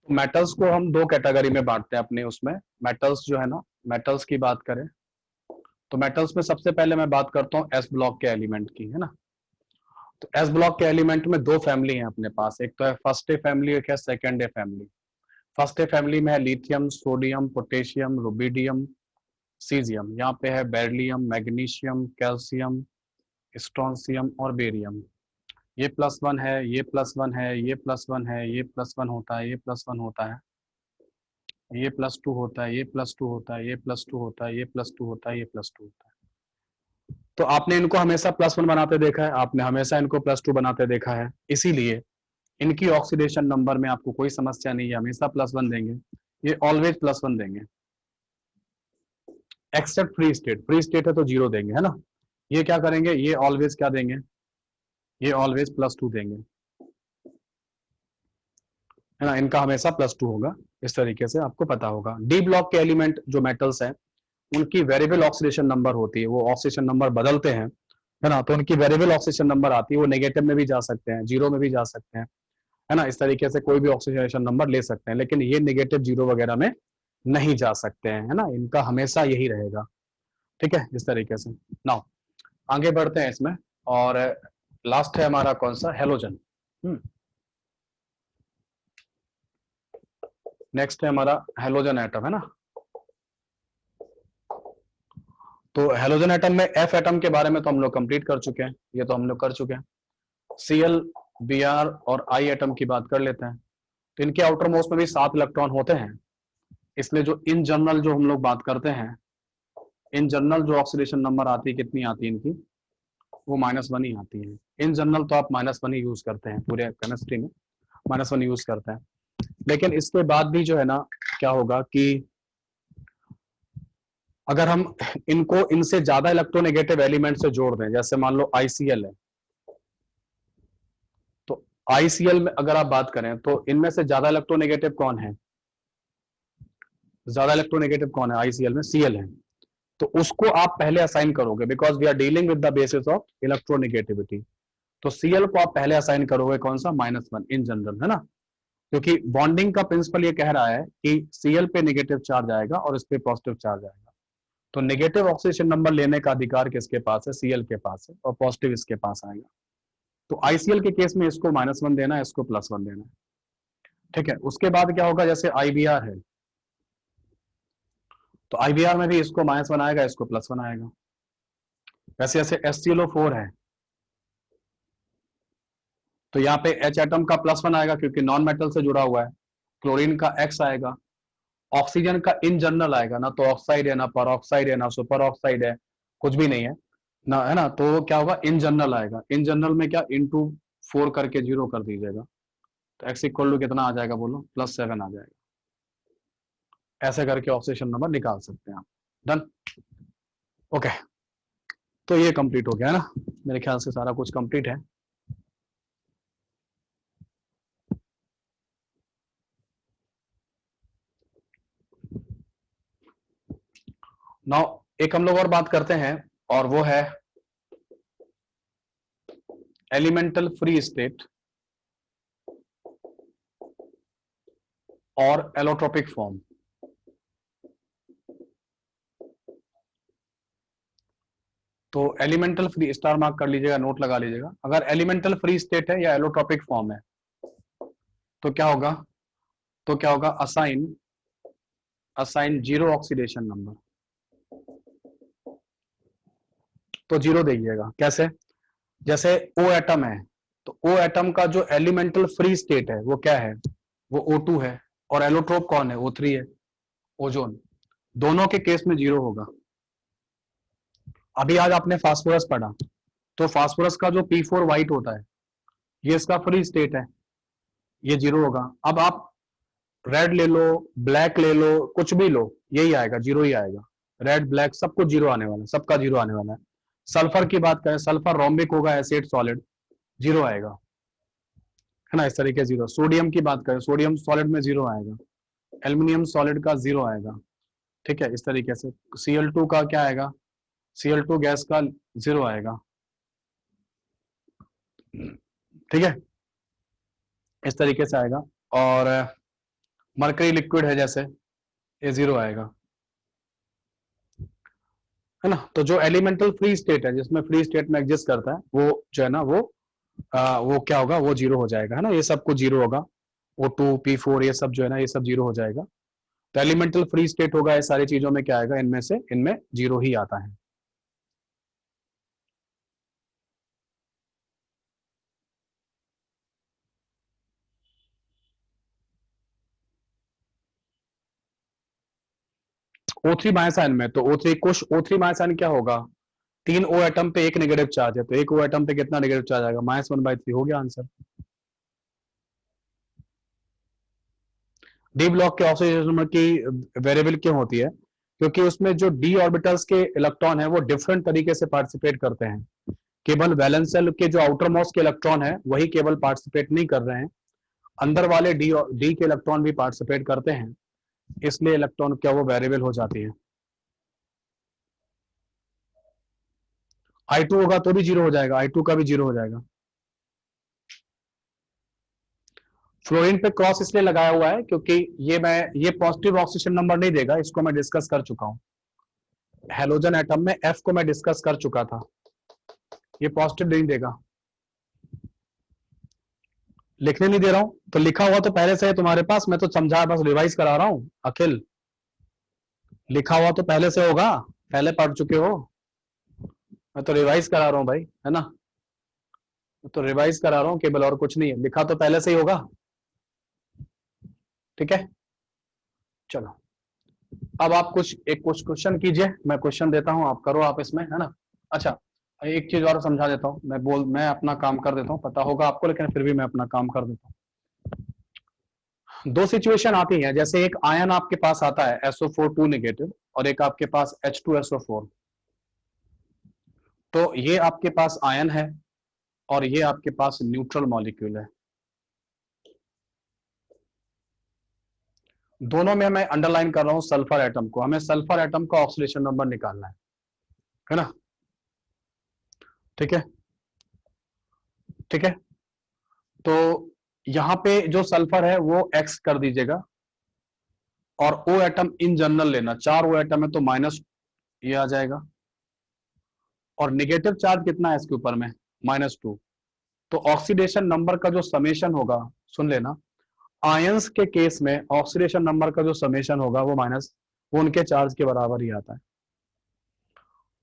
मेटल्स को हम दो कैटेगरी में बांटते हैं अपने उसमें। मेटल्स जो है ना, मेटल्स की बात करें तो मेटल्स में सबसे पहले मैं बात करता हूँ एस ब्लॉक के एलिमेंट की, है ना। तो एस ब्लॉक के एलिमेंट में दो फैमिली है अपने पास, एक तो है फर्स्ट ए फैमिली, एक है second a family. First a family में है lithium, sodium, potassium, rubidium, caesium. यहाँ पे है बेरिलियम, मैग्नीशियम, कैल्शियम, स्ट्रोंसियम और बेरियम। ये +1 है, ये +1 है, ये +1 है, ये +1 होता है, ये +1 होता है, ये +2 होता है, ये +2 होता है, ये +2 होता है, ये +2 होता है, ये +2 होता है। तो आपने इनको हमेशा +1 बनाते देखा है, आपने हमेशा इनको +2 बनाते देखा है, इसीलिए इनकी ऑक्सीडेशन नंबर में आपको कोई समस्या नहीं है, हमेशा +1 देंगे, ये ऑलवेज +1 देंगे। Except free state, free state है तो 0 देंगे, है ना। ये क्या करेंगे, ये ऑलवेज क्या देंगे, ये ऑलवेज +2 देंगे, है ना। इनका हमेशा +2 होगा, इस तरीके से आपको पता होगा। डी ब्लॉक के एलिमेंट जो मेटल्स हैं, उनकी वेरिएबल ऑक्सीडेशन नंबर होती है, वो ऑक्सीडेशन नंबर बदलते हैं, है ना। तो उनकी वेरिएबल ऑक्सीडेशन नंबर आती है, वो नेगेटिव में भी जा सकते हैं, 0 में भी जा सकते हैं, है ना। इस तरीके से कोई भी ऑक्सीडेशन नंबर ले सकते हैं, लेकिन ये नेगेटिव 0 वगैरह में नहीं जा सकते हैं, है ना। इनका हमेशा यही रहेगा, ठीक है, इस तरीके से। नाउ आगे बढ़ते हैं इसमें, और लास्ट है हमारा कौन सा, हेलोजन। नेक्स्ट है हमारा हेलोजन एटम, है ना। तो हेलोजन एटम में एफ एटम के बारे में तो हम लोग कंप्लीट कर चुके हैं, ये तो हम लोग कर चुके हैं। Cl, Br और I एटम की बात कर लेते हैं। तो इनके आउटर मोस्ट में भी 7 इलेक्ट्रॉन होते हैं, इसलिए जो इन जनरल जो हम लोग बात करते हैं, इन जनरल जो ऑक्सीडेशन नंबर आती है, कितनी आती है इनकी, वो -1 ही आती है। इन जनरल तो आप -1 ही यूज करते हैं, पूरे केमिस्ट्री में -1 यूज करते हैं। लेकिन इसके बाद भी जो है ना, क्या होगा कि अगर हम इनको इनसे ज्यादा इलेक्ट्रोनेगेटिव एलिमेंट से जोड़ दें, जैसे मान लो ICl है, तो ICl में अगर आप बात करें तो इनमें से ज्यादा इलेक्ट्रोनेगेटिव कौन है, ज्यादा इलेक्ट्रोनेगेटिव कौन है ICl में, Cl है। तो उसको आप पहले असाइन करोगे, because we are dealing with the basis of electronegativity. तो Cl को आप पहले असाइन करोगे कौन सा, -1 इन जनरल, है ना। क्योंकि बॉन्डिंग का प्रिंसिपल ये कह रहा है कि Cl पे नेगेटिव चार्ज आएगा और इस पे पॉजिटिव चार्ज आएगा। तो नेगेटिव ऑक्सीडेशन नंबर लेने का अधिकार किसके पास है, Cl के पास है, और पॉजिटिव इसके पास आएगा। तो ICl के केस में इसको -1 देना है, इसको +1 देना है, ठीक है। उसके बाद क्या होगा, जैसे IBr है, तो IBr में भी इसको -1 आएगा, इसको +1 आएगा। वैसे जैसे HClO4 है, तो यहाँ पे H एटम का +1 आएगा क्योंकि नॉन मेटल से जुड़ा हुआ है। क्लोरीन का X आएगा। ऑक्सीजन का इन जनरल आएगा, ना तो ऑक्साइड है, ना पर ऑक्साइड है, ना सुपर ऑक्साइड है, कुछ भी नहीं है ना, है ना। तो क्या होगा, इन जनरल आएगा। इन जनरल में क्या, इंटू 4 करके 0 कर दीजिएगा, तो X इक्वल टू कितना आ जाएगा बोलो, +7 आ जाएगा। ऐसे करके ऑक्सीडेशन नंबर निकाल सकते हैं आप। Done, okay. तो ये कंप्लीट हो गया है ना, मेरे ख्याल से सारा कुछ कंप्लीट है। नाउ एक हम लोग और बात करते हैं, और वो है एलिमेंटल फ्री स्टेट और एलोट्रोपिक फॉर्म। तो एलिमेंटल फ्री, स्टार मार्क कर लीजिएगा, नोट लगा लीजिएगा। अगर एलिमेंटल फ्री स्टेट है या एलोट्रोपिक फॉर्म है तो क्या होगा, असाइन, जीरो ऑक्सीडेशन नंबर, तो जीरो देखिएगा। कैसे, जैसे ओ एटम है तो ओ एटम का जो एलिमेंटल फ्री स्टेट है वो क्या है, वो O2 है, और एलोट्रोप कौन है, O3 है, ओजोन। दोनों के केस में जीरो होगा। अभी आज आपने फास्फोरस पढ़ा, तो फास्फोरस का जो P4 व्हाइट होता है ये इसका फ्री स्टेट है, ये जीरो होगा। अब आप रेड ले लो, ब्लैक ले लो, कुछ भी लो, यही आएगा, जीरो ही आएगा। रेड ब्लैक सब कुछ जीरो आने वाला है, सबका जीरो आने वाला है। सल्फर की बात करें, सल्फर रोम्बिक होगा, एसिड सॉलिड, जीरो आएगा, है ना, इस तरीके जीरो। सोडियम की बात करें, सोडियम सॉलिड में जीरो आएगा, एल्यूमिनियम सॉलिड का जीरो आएगा, ठीक है, इस तरीके से। Cl2 का क्या आएगा, Cl2 गैस का जीरो आएगा, ठीक है, इस तरीके से आएगा। और मरकरी लिक्विड है जैसे, ये जीरो आएगा, है ना। तो जो एलिमेंटल फ्री स्टेट है, जिसमें फ्री स्टेट में एग्जिस्ट करता है, वो जो है ना वो क्या होगा, वो जीरो हो जाएगा, है ना, ये सब कुछ जीरो होगा। O2 P4 ये सब जो है ना, ये सब जीरो हो जाएगा। तो एलिमेंटल फ्री स्टेट होगा, ये सारी चीजों में क्या आएगा, इनमें जीरो ही आता है। O3 माइनस आयन में, तो O3 कुछ O3 माइनस आयन क्या होगा, 3 O एटम पे एक नेगेटिव चार्ज है, तो एक O एटम पे कितना नेगेटिव चार्ज आएगा, -1/3 हो गया आंसर। डी ब्लॉक के ऑक्सीजन नंबर की वेरिएबल क्यों होती है, क्योंकि उसमें जो डी ऑर्बिटल्स के इलेक्ट्रॉन है वो डिफरेंट तरीके से पार्टिसिपेट करते हैं। केवल वैलेंस शेल के जो आउटर मोस्ट के इलेक्ट्रॉन है वही केवल पार्टिसिपेट नहीं कर रहे हैं, अंदर वाले डी के इलेक्ट्रॉन भी पार्टिसिपेट करते हैं, इसलिए इलेक्ट्रॉन क्या वो वेरिएबल हो जाती है। I2 होगा तो भी जीरो हो जाएगा, I2 का भी जीरो हो जाएगा। फ्लोरीन पे क्रॉस इसलिए लगाया हुआ है क्योंकि ये पॉजिटिव ऑक्सीजन नंबर नहीं देगा, इसको मैं डिस्कस कर चुका हूं। हेलोजन एटम में F को मैं डिस्कस कर चुका था, ये पॉजिटिव नहीं देगा। लिखने नहीं दे रहा हूं तो लिखा हुआ तो पहले से है तुम्हारे पास, मैं तो समझा, बस रिवाइज करा रहा हूं। अखिल, लिखा हुआ तो पहले से होगा, पहले पढ़ चुके हो, मैं तो रिवाइज करा रहा हूं भाई, है ना, मैं तो रिवाइज करा रहा हूं केवल, और कुछ नहीं है, लिखा तो पहले से ही होगा, ठीक है। चलो अब आप कुछ क्वेश्चन कीजिए, मैं क्वेश्चन देता हूं, आप करो, आप इसमें, है ना। अच्छा, एक चीज और समझा देता हूं, मैं अपना काम कर देता हूं, पता होगा आपको लेकिन फिर भी मैं अपना काम कर देता हूं। दो सिचुएशन आती है, जैसे एक आयन आपके पास आता है SO4 2 नेगेटिव, और एक आपके पास H2SO4, तो ये आपके पास आयन है और ये आपके पास न्यूट्रल मॉलिक्यूल है। दोनों में मैं अंडरलाइन कर रहा हूं सल्फर एटम को, हमें सल्फर एटम का ऑक्सीडेशन नंबर निकालना है ना, ठीक है, ठीक है। तो यहां पे जो सल्फर है वो X कर दीजिएगा, और O एटम इन जनरल लेना, 4 O एटम है तो माइनस ये आ जाएगा, और नेगेटिव चार्ज कितना है इसके ऊपर में, -2। तो ऑक्सीडेशन नंबर का जो समेशन होगा, सुन लेना, आयंस के केस में ऑक्सीडेशन नंबर का जो समेशन होगा वो उनके चार्ज के बराबर ही आता है।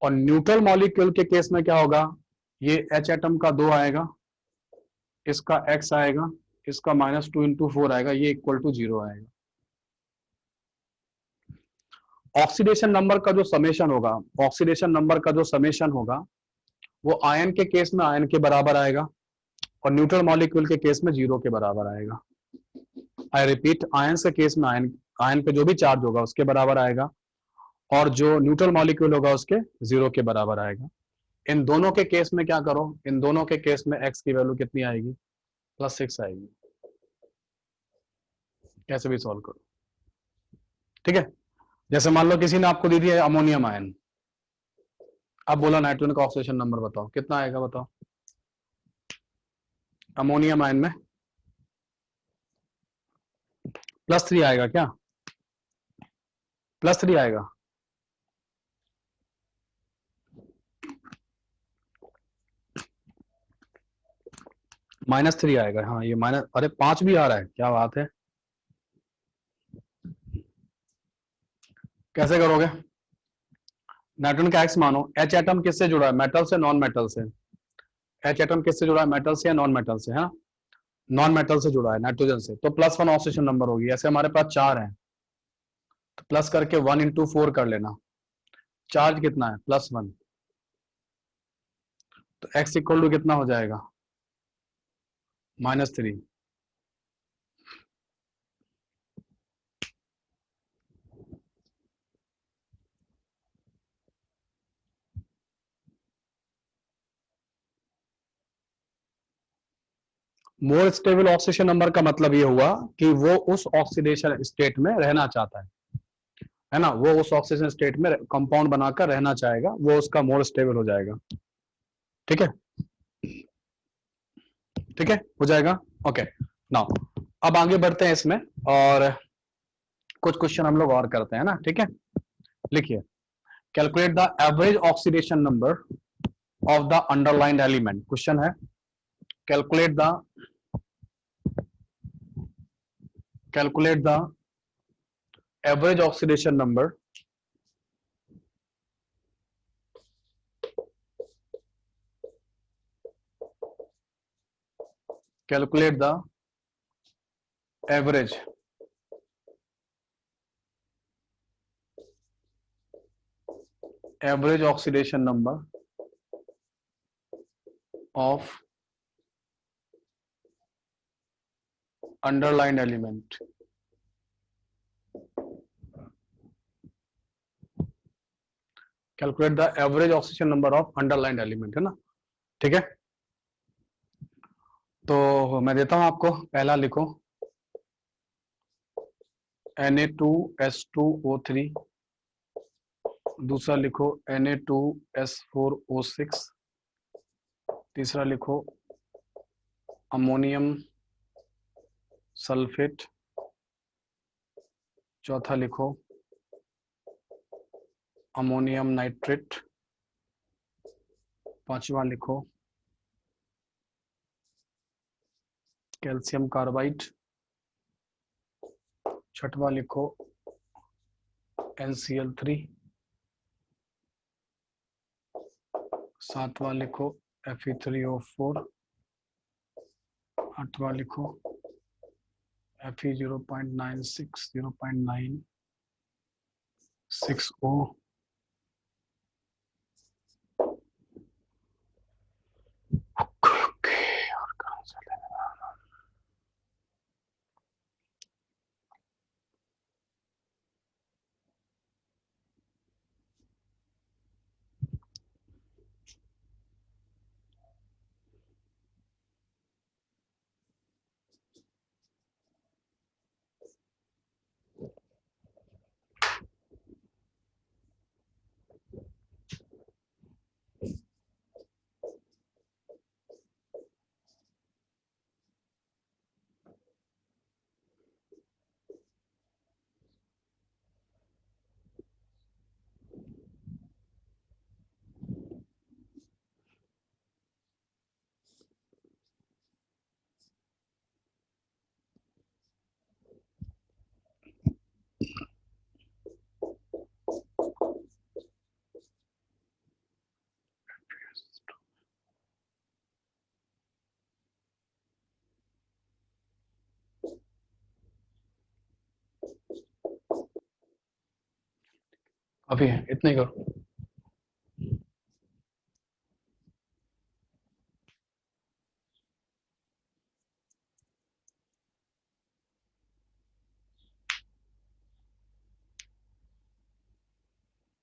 और न्यूट्रल मॉलिक्यूल के केस में क्या होगा, ये H एटम का 2 आएगा, इसका X आएगा, इसका -2 × 4 आएगा, ये इक्वल टू 0 आएगा। ऑक्सीडेशन नंबर का जो समेशन होगा, वो आयन के केस में आयन के बराबर आएगा, और न्यूट्रल मॉलिक्यूल के केस में 0 के बराबर आएगा। आई रिपीट, आयन के केस में आयन पे जो भी चार्ज होगा उसके बराबर आएगा, और जो न्यूट्रल मॉलिक्यूल होगा उसके 0 के बराबर आएगा। इन दोनों के केस में क्या करो, इन दोनों के केस में X की वैल्यू कितनी आएगी, +6 आएगी। कैसे भी सॉल्व करो, ठीक है। जैसे मान लो किसी ने आपको दे दिया अमोनियम आयन, अब बोला नाइट्रोजन का ऑक्सीडेशन नंबर बताओ, कितना आएगा बताओ, अमोनियम आयन में +3 आएगा क्या, +3 आएगा, -3 आएगा। हाँ ये माइनस, अरे 5 भी आ रहा है, क्या बात है। कैसे करोगे? नाइट्रोजन का एक्स मानो। एच एटम किससे जुड़ा है? मेटल से, नॉन मेटल से? एच एटम किससे जुड़ा है? मेटल से या नॉन मेटल से? है ना, नॉन मेटल से जुड़ा है नाइट्रोजन से, तो +1 ऑक्सीजन नंबर होगी। ऐसे हमारे पास 4 है, तो प्लस करके 1 × 4 कर लेना। चार्ज कितना है? +1। तो x इक्वल टू कितना हो जाएगा? -3। मोर स्टेबल ऑक्सीजन नंबर का मतलब ये हुआ कि वो उस ऑक्सीडेशन स्टेट में रहना चाहता है ना, वो उस ऑक्सीजन स्टेट में कंपाउंड बनाकर रहना चाहेगा, वो उसका मोर स्टेबल हो जाएगा। ठीक है, ठीक है, हो जाएगा। ओके, नाउ अब आगे बढ़ते हैं इसमें, और कुछ क्वेश्चन हम लोग और करते हैं ना। ठीक है, लिखिए, calculate the average oxidation number of the underlined element. Question है, calculate the average oxidation number calculate the average oxidation number of underlined element। Calculate the average oxygen number of underlined element, है ना। ठीक है, तो मैं देता हूं आपको, पहला लिखो Na2S2O3, दूसरा लिखो Na2S4O6, तीसरा लिखो अमोनियम सल्फेट, चौथा लिखो अमोनियम नाइट्रेट, पांचवा लिखो कैल्शियम कार्बाइड, छठवा लिखो NCl3, सातवां लिखो Fe3O4, आठवां लिखो Fe 0.96 0.960। अभी है, इतने करो।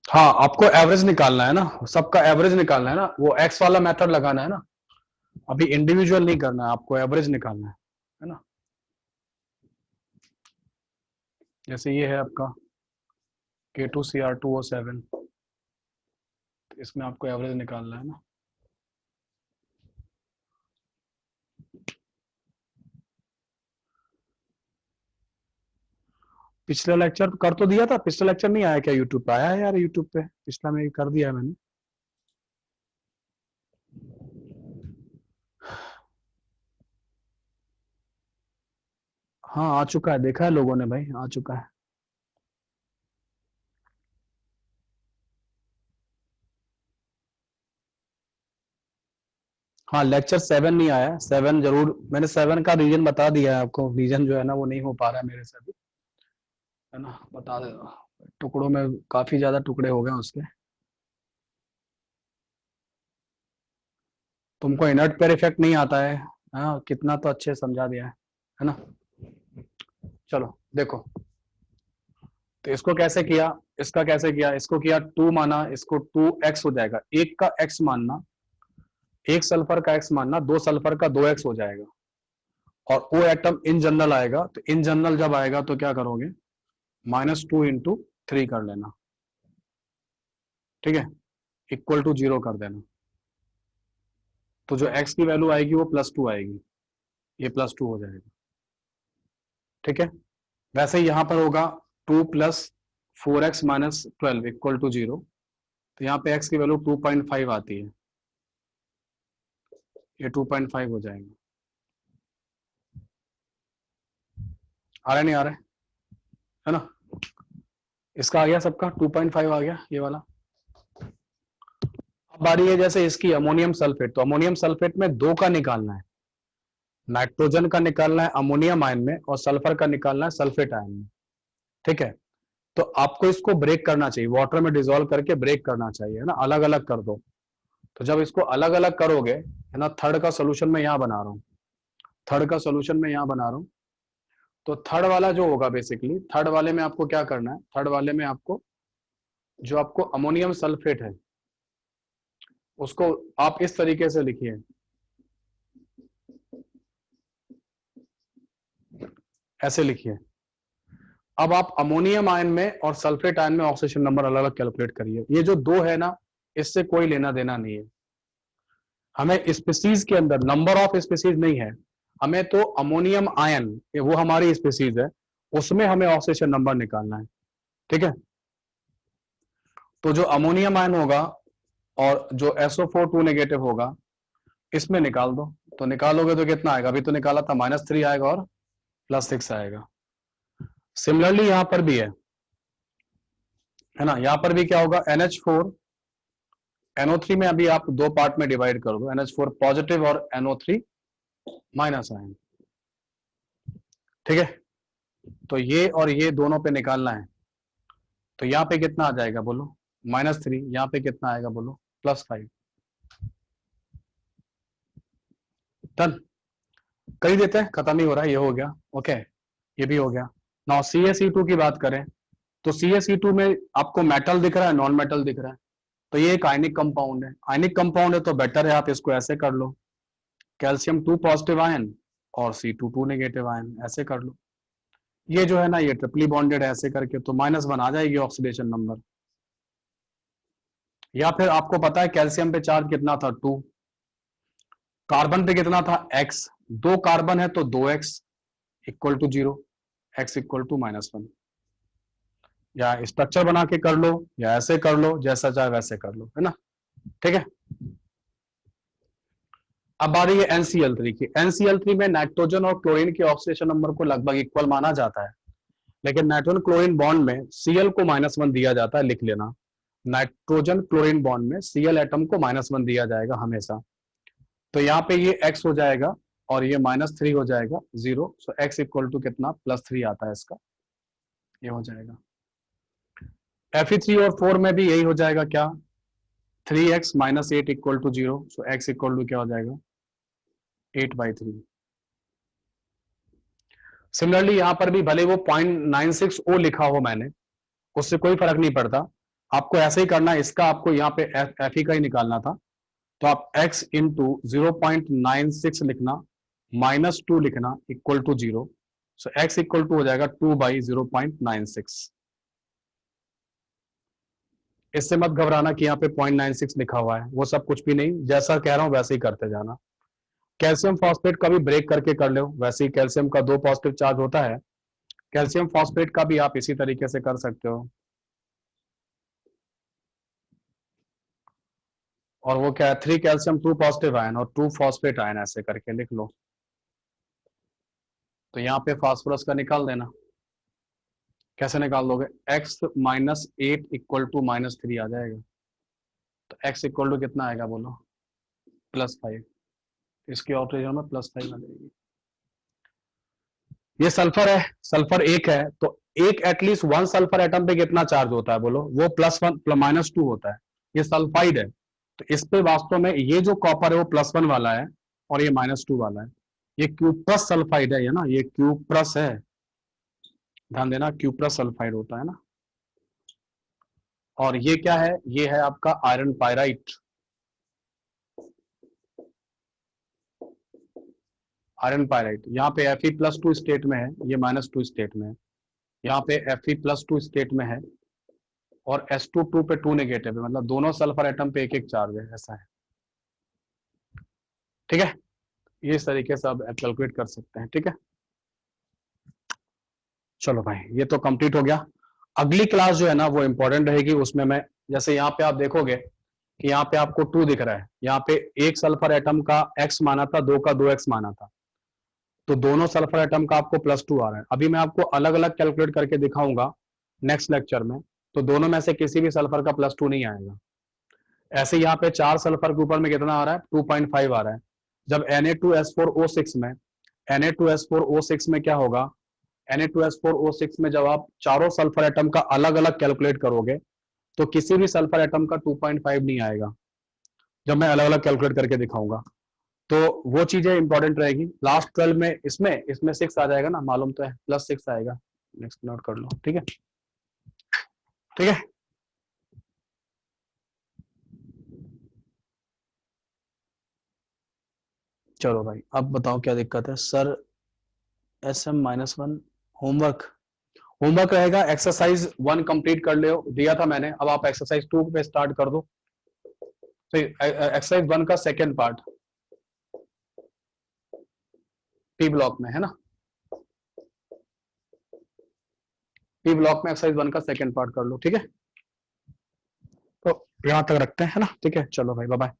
हाँ, आपको एवरेज निकालना है ना, सबका एवरेज निकालना है ना, वो एक्स वाला मेथड लगाना है ना, अभी इंडिविजुअल नहीं करना है, आपको एवरेज निकालना है ना। जैसे ये है आपका K2Cr2O7, इसमें आपको एवरेज निकालना है ना। पिछला लेक्चर कर तो दिया था, पिछला लेक्चर नहीं आया क्या यूट्यूब पे? आया है यार यूट्यूब पे, पिछला में कर दिया है मैंने। हाँ आ चुका है, देखा है लोगों ने भाई, आ चुका है। हाँ लेक्चर 7 नहीं आया, 7 जरूर, मैंने 7 का रीजन बता दिया है आपको, रीजन जो है ना वो नहीं हो पा रहा है मेरे से अभी, है ना, बता दे, टुकड़ों में काफी ज्यादा टुकड़े हो गए उसके। तुमको इनर्ट पेयर इफेक्ट नहीं आता है, हाँ कितना तो अच्छे से समझा दिया है ना। चलो देखो, तो इसको कैसे किया, इसका कैसे किया, इसको किया 2 माना, इसको 2x हो जाएगा, एक का x मानना, एक सल्फर का x मानना, दो सल्फर का 2x हो जाएगा। और ओ एटम इन जनरल आएगा, तो इन जनरल जब आएगा तो क्या करोगे, -2 × 3 कर लेना, ठीक है, इक्वल टू 0 कर देना। तो जो x की वैल्यू आएगी वो +2 आएगी, ये +2 हो जाएगा, ठीक है। वैसे ही यहां पर होगा 2 + 4x - 12 इक्वल टू 0, तो यहाँ पे x की वैल्यू 2.5 आती है, ये 2.5 हो जाएगा। आ रहा है नहीं आ रहा है ना, इसका आ गया सबका 2.5 आ गया ये वाला। अब बारी है जैसे इसकी अमोनियम सल्फेट, तो अमोनियम सल्फेट में दो का निकालना है, नाइट्रोजन का निकालना है अमोनियम आयन में, और सल्फर का निकालना है सल्फेट आयन में, ठीक है। तो आपको इसको ब्रेक करना चाहिए, वाटर में डिजोल्व करके ब्रेक करना चाहिए, है ना, अलग अलग कर दो। तो जब इसको अलग अलग करोगे, है ना, थर्ड का सोल्यूशन मैं यहाँ बना रहा हूँ, थर्ड का सोल्यूशन मैं यहाँ बना रहा हूँ। तो थर्ड वाला जो होगा, बेसिकली थर्ड वाले में आपको क्या करना है, थर्ड वाले में आपको जो आपको अमोनियम सल्फेट है उसको आप इस तरीके से लिखिए, ऐसे लिखिए। अब आप अमोनियम आयन में और सल्फेट आयन में ऑक्सीजन नंबर अलग अलग कैलकुलेट करिए, ये जो दो है ना इससे कोई लेना देना नहीं है, हमें स्पीसीज के अंदर नंबर ऑफ स्पीसीज नहीं है, हमें तो अमोनियम आयन, वो हमारी स्पीसीज है, उसमें हमें ऑक्सीजन नंबर निकालना है, ठीक है। तो जो अमोनियम आयन होगा और जो SO4 2 नेगेटिव होगा, इसमें निकाल दो, तो निकालोगे तो कितना आएगा, अभी तो निकाला था -3 आएगा और +6 आएगा। सिमिलरली यहां पर भी है ना, यहां पर भी क्या होगा, NH4 NO3 में अभी आप दो पार्ट में डिवाइड कर दो, NH4 पॉजिटिव और NO3 माइनस आयन, ठीक है। तो ये और ये दोनों पे निकालना है, तो यहाँ पे कितना आ जाएगा बोलो, -3, यहाँ पे कितना आएगा बोलो, +5। डन, कर ही देते हैं, खत्म ही हो रहा है, ये हो गया, ओके, ये भी हो गया। नाउ CaC2 की बात करें, तो CaC2 में आपको मेटल दिख रहा है, नॉन मेटल दिख रहा है, तो ये एक आयनिक कंपाउंड है, आयनिक कंपाउंड है तो बेटर है आप इसको ऐसे कर लो, कैल्शियम 2 पॉजिटिव आयन और C2 2 नेगेटिव आयन, ऐसे कर लो। ये जो है ना ये ट्रिपली बॉन्डेड है, ऐसे करके तो -1 आ जाएगी ऑक्सीडेशन नंबर। या फिर आपको पता है कैल्शियम पे चार्ज कितना था, 2, कार्बन पे कितना था, x, दो कार्बन है तो 2x equal to 0, x equal to -1। या स्ट्रक्चर बना के कर लो या ऐसे कर लो, जैसा चाहे वैसे कर लो, है ना, ठीक है। अब बारी है NCl3 की, NCl3 में नाइट्रोजन और क्लोरीन के ऑक्सीडेशन नंबर को लगभग इक्वल माना जाता है, लेकिन नाइट्रोजन क्लोरीन बॉन्ड में Cl को -1 दिया जाता है, लिख लेना, नाइट्रोजन क्लोरीन बॉन्ड में Cl एटम को -1 दिया जाएगा हमेशा। तो यहाँ पे ये x हो जाएगा और ये -3 हो जाएगा 0, सो x इक्वल टू कितना, +3 आता है इसका, ये हो जाएगा। Fe3 और 4 में भी यही हो जाएगा, क्या, 3x - 8 equal to 0, so x equal to क्या हो जाएगा, 8/3। सिमिलरली यहाँ पर भी भले वो 0.96 O लिखा हो मैंने, उससे कोई फर्क नहीं पड़ता, आपको ऐसे ही करना है, इसका आपको यहाँ पे Fe का ही निकालना था, तो आप x इंटू 0.96 लिखना, -2 लिखना equal to 0, so x equal to हो जाएगा 2/0.96। इससे मत घबराना कि यहाँ पे 0.96 लिखा हुआ है, वो सब कुछ भी नहीं, जैसा कह रहा हूं वैसे ही करते जाना। कैल्शियम फॉस्फेट का भी ब्रेक करके कर लो, वैसे ही कैल्शियम का 2 पॉजिटिव चार्ज होता है, कैल्शियम फॉस्फेट का भी आप इसी तरीके से कर सकते हो। और वो क्या है, 3 कैल्शियम 2 पॉजिटिव आयन और 2 फॉस्फेट आयन, ऐसे करके लिख लो। तो यहाँ पे फास्फोरस का निकाल देना। कैसे निकाल दोगे? x माइनस 8 इक्वल टू -3 आ जाएगा। तो x इक्वल टू कितना आएगा बोलो? +5। इसकी ऑपरेशन में +5 आ जाएगी। ये सल्फर है, सल्फर एक है, तो एक एटलीस्ट वन सल्फर एटम पे कितना चार्ज होता है बोलो? वो +1 -2 होता है। ये सल्फाइड है, तो इस पे वास्तव में ये जो कॉपर है वो +1 वाला है और ये -2 वाला है। ये क्यूप्रस सल्फाइड है ना, ये क्यूप्रस है, ध्यान देना, क्यूप्रस सल्फाइड होता है ना। और ये क्या है? ये है आपका आयरन पायराइट। आयरन पायराइट यहाँ पे Fe+2 स्टेट में है, ये -2 स्टेट में है। यहाँ पे Fe+2 स्टेट में है और S2 पे 2 नेगेटिव है, मतलब दोनों सल्फर एटम पे एक एक चार्ज है, ऐसा है। ठीक है, ये इस तरीके से आप कैलकुलेट कर सकते हैं। ठीक है, चलो भाई, ये तो कंप्लीट हो गया। अगली क्लास जो है ना वो इंपॉर्टेंट रहेगी, उसमें मैं, जैसे यहाँ पे आप देखोगे कि यहाँ पे आपको 2 दिख रहा है, यहाँ पे एक सल्फर एटम का x माना था, दो का 2x माना था, तो दोनों सल्फर एटम का आपको +2 आ रहा है। अभी मैं आपको अलग अलग कैलकुलेट करके दिखाऊंगा नेक्स्ट लेक्चर में, तो दोनों में से किसी भी सल्फर का +2 नहीं आएगा। ऐसे यहाँ पे 4 सल्फर के ऊपर में कितना आ रहा है? 2.5 आ रहा है। जब Na2S4O6 में, Na2S4O6 में क्या होगा? Na2S4O6 में जब आप चारों सल्फर एटम का अलग अलग कैलकुलेट करोगे तो किसी भी सल्फर एटम का 2.5 नहीं आएगा, जब मैं अलग अलग कैलकुलेट करके दिखाऊंगा। तो वो चीजें इंपॉर्टेंट रहेगी। लास्ट 12 में इसमें 6 आ जाएगा ना, मालूम तो है, +6 आएगा। नेक्स्ट नोट कर लो। ठीक है, ठीक है। चलो भाई, अब बताओ क्या दिक्कत है? सर SM-1 होमवर्क, होमवर्क रहेगा एक्सरसाइज 1 कंप्लीट कर ले, दिया था मैंने, अब आप एक्सरसाइज 2 पे स्टार्ट कर दो। तो एक्सरसाइज 1 का सेकेंड पार्ट पी ब्लॉक में है ना, पी ब्लॉक में एक्सरसाइज 1 का सेकेंड पार्ट कर लो। ठीक है, तो यहां तक रखते हैं, है ना? ठीक है, चलो भाई, बाय बाय।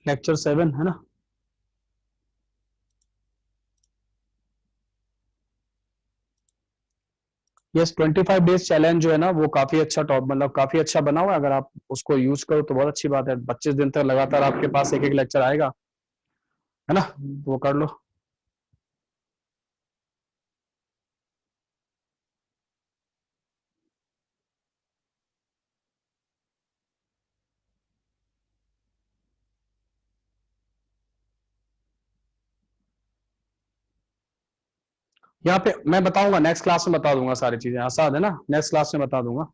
लेक्चर 7 है ना। यस, 25 डेज चैलेंज जो है ना वो काफी अच्छा टॉप, मतलब काफी अच्छा बना हुआ है। अगर आप उसको यूज करो तो बहुत अच्छी बात है। 25 दिन तक लगातार आपके पास एक एक लेक्चर आएगा, है ना, वो कर लो। यहाँ पे मैं बताऊंगा, नेक्स्ट क्लास में बता दूंगा सारी चीजें, आसान है ना, नेक्स्ट क्लास में बता दूंगा।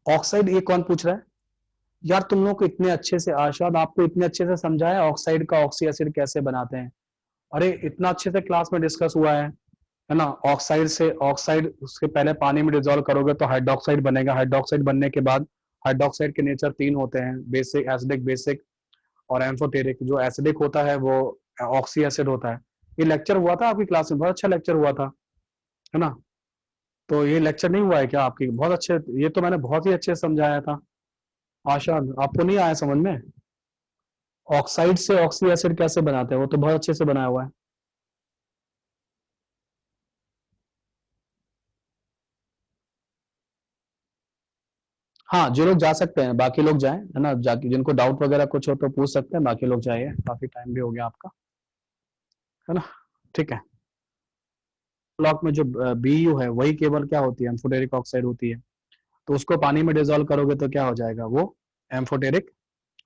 ऑक्साइड, ये कौन पूछ रहा है? यार तुम लोग को इतने अच्छे से, आशाद आपको इतने अच्छे से समझाया ऑक्साइड का ऑक्सी एसिड कैसे बनाते हैं। अरे इतना अच्छे से क्लास में डिस्कस हुआ है ना। ऑक्साइड से, ऑक्साइड उसके पहले पानी में डिजोल्व करोगे तो हाइड्रोक्साइड बनेगा, हाइड्रोक्साइड बनने के बाद हाइड्रोक्साइड के नेचर 3 होते हैं, बेसिक, एसिडिक, बेसिक और एम्फोटेरिक। जो एसिडिक होता है वो ऑक्सी एसिड होता है। ये लेक्चर हुआ था आपकी क्लास में, बहुत अच्छा लेक्चर हुआ था, है ना। तो ये लेक्चर नहीं हुआ है क्या आपकी? बहुत अच्छे, ये तो मैंने बहुत ही अच्छे से समझाया था। आशा, आपको नहीं आया समझ में? ऑक्साइड से ऑक्सी एसिड कैसे बनाते हैं, वो तो बहुत अच्छे से बनाया हुआ है। हाँ, जो लोग जा सकते हैं, बाकी लोग जाएं, है ना, जाके जिनको डाउट वगैरह कुछ हो तो पूछ सकते हैं, बाकी लोग जाइए, काफी टाइम भी हो गया आपका, है ना। ठीक है, ब्लॉक में जो BU है वही केवल क्या होती है? एम्फोटेरिक ऑक्साइड होती है। तो उसको पानी में डिजोल्व करोगे तो क्या हो जाएगा? वो एम्फोटेरिक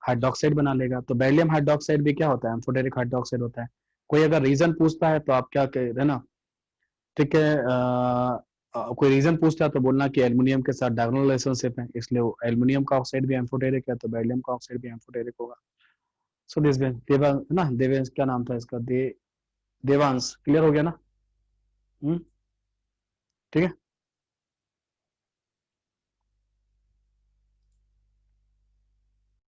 हाइड्रोक्साइड बना लेगा। तो बेरिलियम हाइड्रोक्साइड भी क्या होता है? एम्फोटेरिक हाइड्रोक्साइड होता है। कोई अगर रीजन पूछता है तो आप क्या कह रहे ना, ठीक है, कोई रीजन पूछता है तो बोलना कि एल्युमिनियम के साथ डायगोनल रिलेशनशिप है, इसलिए वो एल्युमिनियम का ऑक्साइड भी एम्फोटेरिक है, तो बेरिलियम का ऑक्साइड भी एम्फोटेरिक होगा। सो दिस देवा ना, देवेंस क्या नाम था इसका, देवांश, क्लियर हो गया ना? ठीक है।